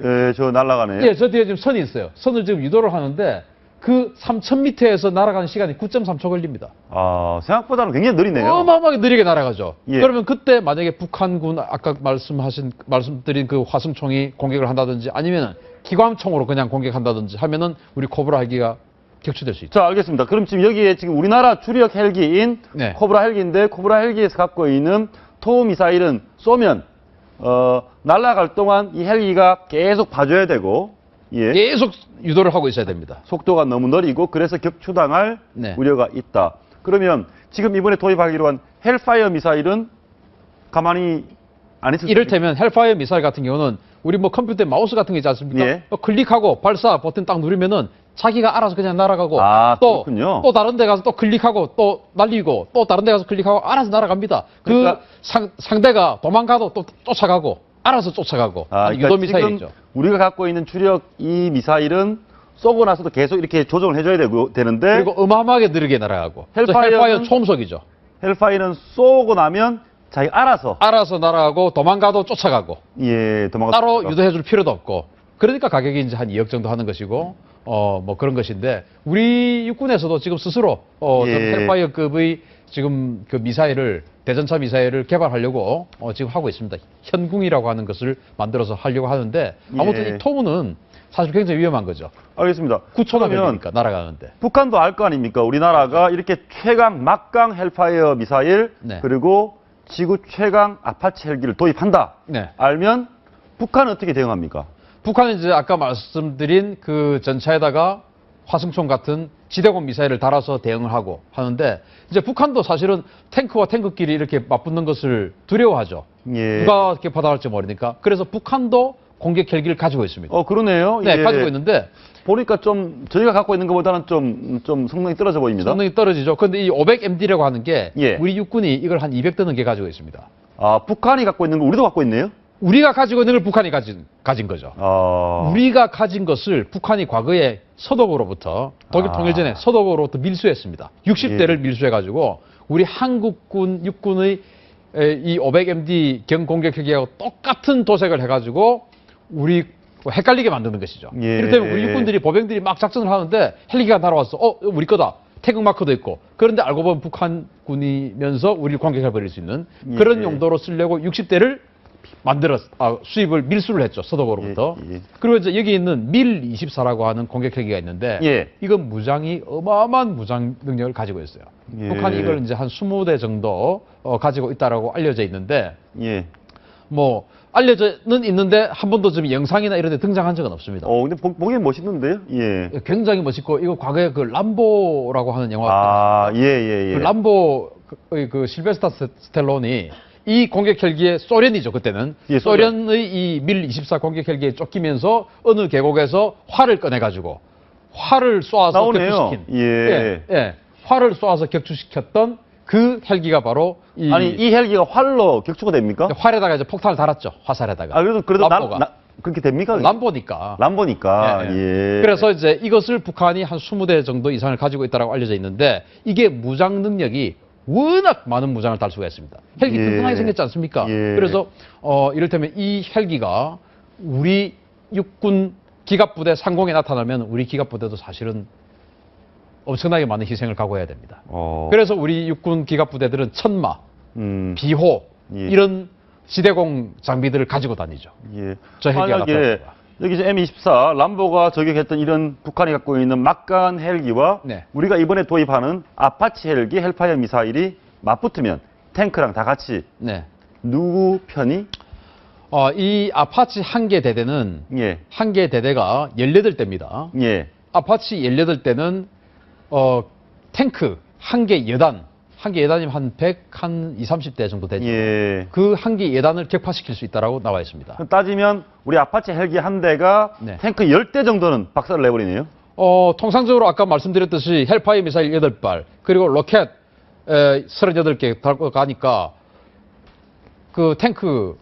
예, 저 날아가네요. 예, 저 뒤에 지금 선이 있어요. 선을 지금 유도를 하는데 그 3,000m에서 날아가는 시간이 9.3초 걸립니다. 생각보다는 굉장히 느리네요. 어마어마하게 느리게 날아가죠. 예. 그러면 그때 만약에 북한군 아까 말씀드린 그 화승총이 공격을 한다든지 아니면 기관총으로 그냥 공격한다든지 하면은 우리 코브라 헬기가 격추될 수 있죠. 자, 알겠습니다. 그럼 지금 여기에 지금 우리나라 주력 헬기인 네. 코브라 헬기인데 코브라 헬기에서 갖고 있는 토우 미사일은 쏘면 날아갈 동안 이 헬기가 계속 봐줘야 되고 예. 계속 유도를 하고 있어야 됩니다. 속도가 너무 느리고 그래서 격추당할 네. 우려가 있다. 그러면 지금 이번에 도입하기로 한 헬파이어 미사일은 가만히 안 있을 이를테면 헬파이어 미사일 같은 경우는 우리 뭐 컴퓨터에 마우스 같은 게 있지 않습니까? 예. 클릭하고 발사 버튼 딱 누르면은 자기가 알아서 그냥 날아가고 그렇군요. 또 다른 데 가서 또 클릭하고 또 날리고 또 다른 데 가서 클릭하고 알아서 날아갑니다. 그러니까, 그 상대가 도망가도 또 쫓아가고 알아서 쫓아가고 그러니까 유도 미사일이죠. 지금 우리가 갖고 있는 주력 이 미사일은 쏘고 나서도 계속 이렇게 조정을 해줘야 되는데 그리고 어마어마하게 느리게 날아가고 헬파이어 초음속이죠. 헬파이어는 쏘고 나면 자기 알아서 날아가고 도망가도 쫓아가고 따로 쫓아가고. 유도해줄 필요도 없고 그러니까 가격이 이제 한 2억 정도 하는 것이고 뭐 그런 것인데 우리 육군에서도 지금 스스로 헬파이어급의 지금 그 미사일을 대전차 미사일을 개발하려고 지금 하고 있습니다. 현궁이라고 하는 것을 만들어서 하려고 하는데 아무튼 이 토문은 사실 굉장히 위험한 거죠. 알겠습니다. 9초나 걸리니까 날아가는데. 북한도 알 거 아닙니까? 우리나라가 이렇게 최강 막강 헬파이어 미사일 네. 그리고 지구 최강 아파치 헬기를 도입한다. 네. 알면 북한은 어떻게 대응합니까? 북한은 이제 아까 말씀드린 그 전차에다가 화승총 같은 지대공 미사일을 달아서 대응을 하고 하는데 이제 북한도 사실은 탱크와 탱크끼리 이렇게 맞붙는 것을 두려워하죠. 누가 이렇게 받아갈지 모르니까. 그래서 북한도 공격 헬기를 가지고 있습니다. 그러네요. 네, 가지고 있는데 보니까 좀 저희가 갖고 있는 것보다는 좀 성능이 떨어져 보입니다. 성능이 떨어지죠. 그런데 이 500MD라고 하는 게 예. 우리 육군이 이걸 한 200대 넘게 가지고 있습니다. 아, 북한이 갖고 있는 거 우리도 갖고 있네요? 우리가 가지고 있는 걸 북한이 가진 거죠. 우리가 가진 것을 북한이 과거에 서독으로부터 독일 통일 전에 서독으로부터 밀수했습니다. 60대를 밀수해가지고 우리 한국군 육군의 이 500MD 경공격 헬기하고 똑같은 도색을 해가지고 우리 헷갈리게 만드는 것이죠. 이를테면 우리 육군들이 보병들이 막 작전을 하는데 헬기가 날아왔어. 우리 거다. 태극 마크도 있고. 그런데 알고 보면 북한군이면서 우리를 공격해버릴 수 있는 그런 용도로 쓰려고 60대를 수입을 밀수를 했죠. 서독으로부터. 그리고 이제 여기 있는 밀24라고 하는 공격 헬기가 있는데 이건 무장이 어마어마한 무장 능력을 가지고 있어요. 북한이 이걸 이제 한 20대 정도 가지고 있다라고 알려져 있는데 뭐 알려져는 있는데 한 번도 지금 영상이나 이런 데 등장한 적은 없습니다. 근데 보기엔 멋있는데요? 굉장히 멋있고 이거 과거에 그 람보라고 하는 영화가 그 람보의 그 실베스타 스텔론이 이 공격 헬기에 소련이죠 그때는 소련의 이 밀24 공격 헬기에 쫓기면서 어느 계곡에서 활을 꺼내가지고 활을 쏘아서 격추시킨 활을 쏘아서 격추시켰던 그 헬기가 바로 이 헬기가 활로 격추가 됩니까? 활에다가 이제 폭탄을 달았죠 화살에다가. 그래도 그렇게 됩니까? 람보니까. 그래서 이제 이것을 북한이 한 20대 정도 이상을 가지고 있다고 알려져 있는데 이게 무장 능력이 워낙 많은 무장을 달 수가 있습니다. 헬기 튼튼하게 생겼지 않습니까? 그래서 이를테면 이 헬기가 우리 육군 기갑부대 상공에 나타나면 우리 기갑부대도 사실은 엄청나게 많은 희생을 각오해야 됩니다. 그래서 우리 육군 기갑부대들은 천마, 비호 이런 지대공 장비들을 가지고 다니죠. 저 헬기가 나타났습니다. 여기 이제 M24 람보가 저격했던 이런 북한이 갖고 있는 막강한 헬기와 우리가 이번에 도입하는 아파치 헬기, 헬파이어 미사일이 맞붙으면 탱크랑 다 같이 누구 편이? 이 아파치 한 개 대대는 한 개 대대가 18대입니다. 아파치 18대는 탱크 한 개 여단 한 개 예단이면 한 20-30대 정도 되죠. 그 한 개 예단을 격파시킬 수 있다라고 나와 있습니다. 따지면 우리 아파치 헬기 한 대가 탱크 10대 정도는 박살을 내버리네요. 통상적으로 아까 말씀드렸듯이 헬파이어 미사일 8발 그리고 로켓 38개 달고 가니까 그 탱크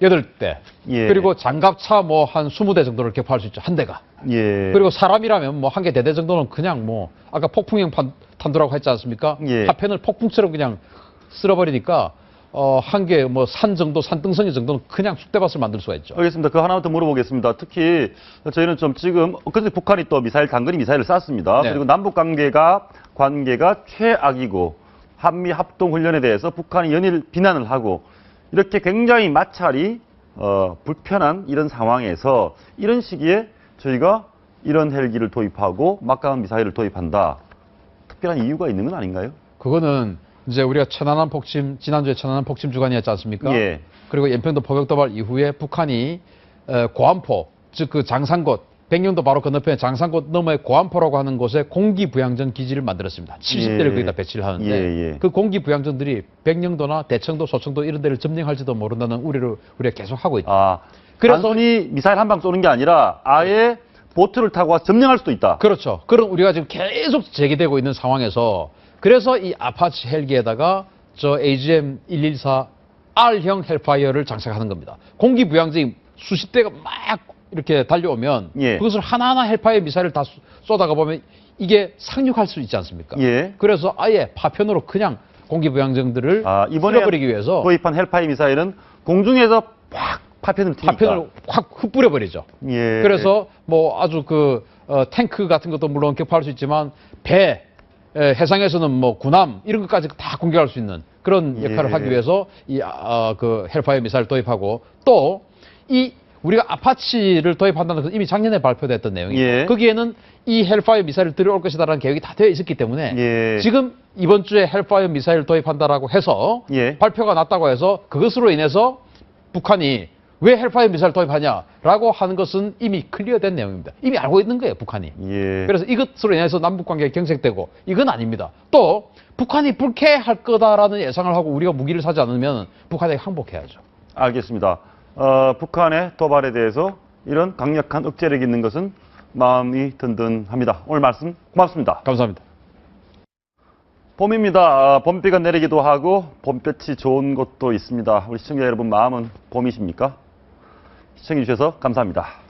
8대 그리고 장갑차 뭐 한 20대 정도를 격파할 수 있죠. 한 대가. 그리고 사람이라면 뭐 한 개 대대 정도는 그냥 뭐 아까 폭풍형 탄두라고 했지 않습니까? 파편을 폭풍처럼 그냥 쓸어버리니까 한 개 뭐 산 정도, 산등성이 정도는 그냥 쑥대밭을 만들 수가 있죠. 알겠습니다. 그 하나만 더 물어보겠습니다. 특히 저희는 좀 지금 그때 북한이 또 단거리 미사일을 쐈습니다. 그리고 남북 관계가 최악이고 한미 합동 훈련에 대해서 북한이 연일 비난을 하고 이렇게 굉장히 마찰이 불편한 이런 상황에서 이런 시기에 저희가 이런 헬기를 도입하고 막강한 미사일을 도입한다. 특별한 이유가 있는 건 아닌가요? 그거는 이제 우리가 지난주에 천안함 폭침 주간이었지 않습니까? 그리고 연평도 포격 도발 이후에 북한이 고안포, 즉 그 장산곶 백령도 바로 건너편에 장산곳 너머의 고안포라고 하는 곳에 공기부양전 기지를 만들었습니다. 70대를 예. 거기다 배치를 하는데 예. 그 공기부양전들이 백령도나 대청도, 소청도 이런 데를 점령할지도 모른다는 우려를 우리가 계속 하고 있다. 아, 그래서- 단순히 미사일 한 방 쏘는 게 아니라 아예 보트를 타고 와서 점령할 수도 있다. 그렇죠. 그런 우리가 지금 계속 제기되고 있는 상황에서 그래서 이 아파치 헬기에다가 저 AGM-114 R형 헬파이어를 장착하는 겁니다. 공기부양전이 수십 대가 막 이렇게 달려오면 예. 그것을 하나하나 헬파이어 미사일을 다 쏘다가 보면 이게 상륙할 수 있지 않습니까? 예. 그래서 아예 파편으로 그냥 공기부양정들을 이번에 쓸어버리기 위해서 도입한 헬파이 미사일은 공중에서 확 파편을 튀니까. 파편을 확 흩뿌려버리죠. 예. 그래서 뭐 아주 탱크 같은 것도 물론 격파할 수 있지만 배, 해상에서는 뭐 군함 이런 것까지 다 공격할 수 있는 그런 역할을 예. 하기 위해서 그 헬파이어 미사일 도입하고 또 이 우리가 아파치를 도입한다는 것은 이미 작년에 발표됐던 내용이고 예. 거기에는 이 헬파이어 미사일을 들어올 것이다라는 계획이 다 되어 있었기 때문에 예. 지금 이번 주에 헬파이어 미사일 도입한다라고 해서 예. 발표가 났다고 해서 그것으로 인해서 북한이 왜 헬파이어 미사일 도입하냐라고 하는 것은 이미 클리어된 내용입니다. 이미 알고 있는 거예요, 북한이. 예. 그래서 이것으로 인해서 남북 관계가 경색되고 이건 아닙니다. 또 북한이 불쾌할 거다라는 예상을 하고 우리가 무기를 사지 않으면 북한에게 항복해야죠. 알겠습니다. 북한의 도발에 대해서 이런 강력한 억제력이 있는 것은 마음이 든든합니다. 오늘 말씀 고맙습니다. 감사합니다. 봄입니다. 봄비가 내리기도 하고 봄볕이 좋은 곳도 있습니다. 우리 시청자 여러분 마음은 봄이십니까? 시청해 주셔서 감사합니다.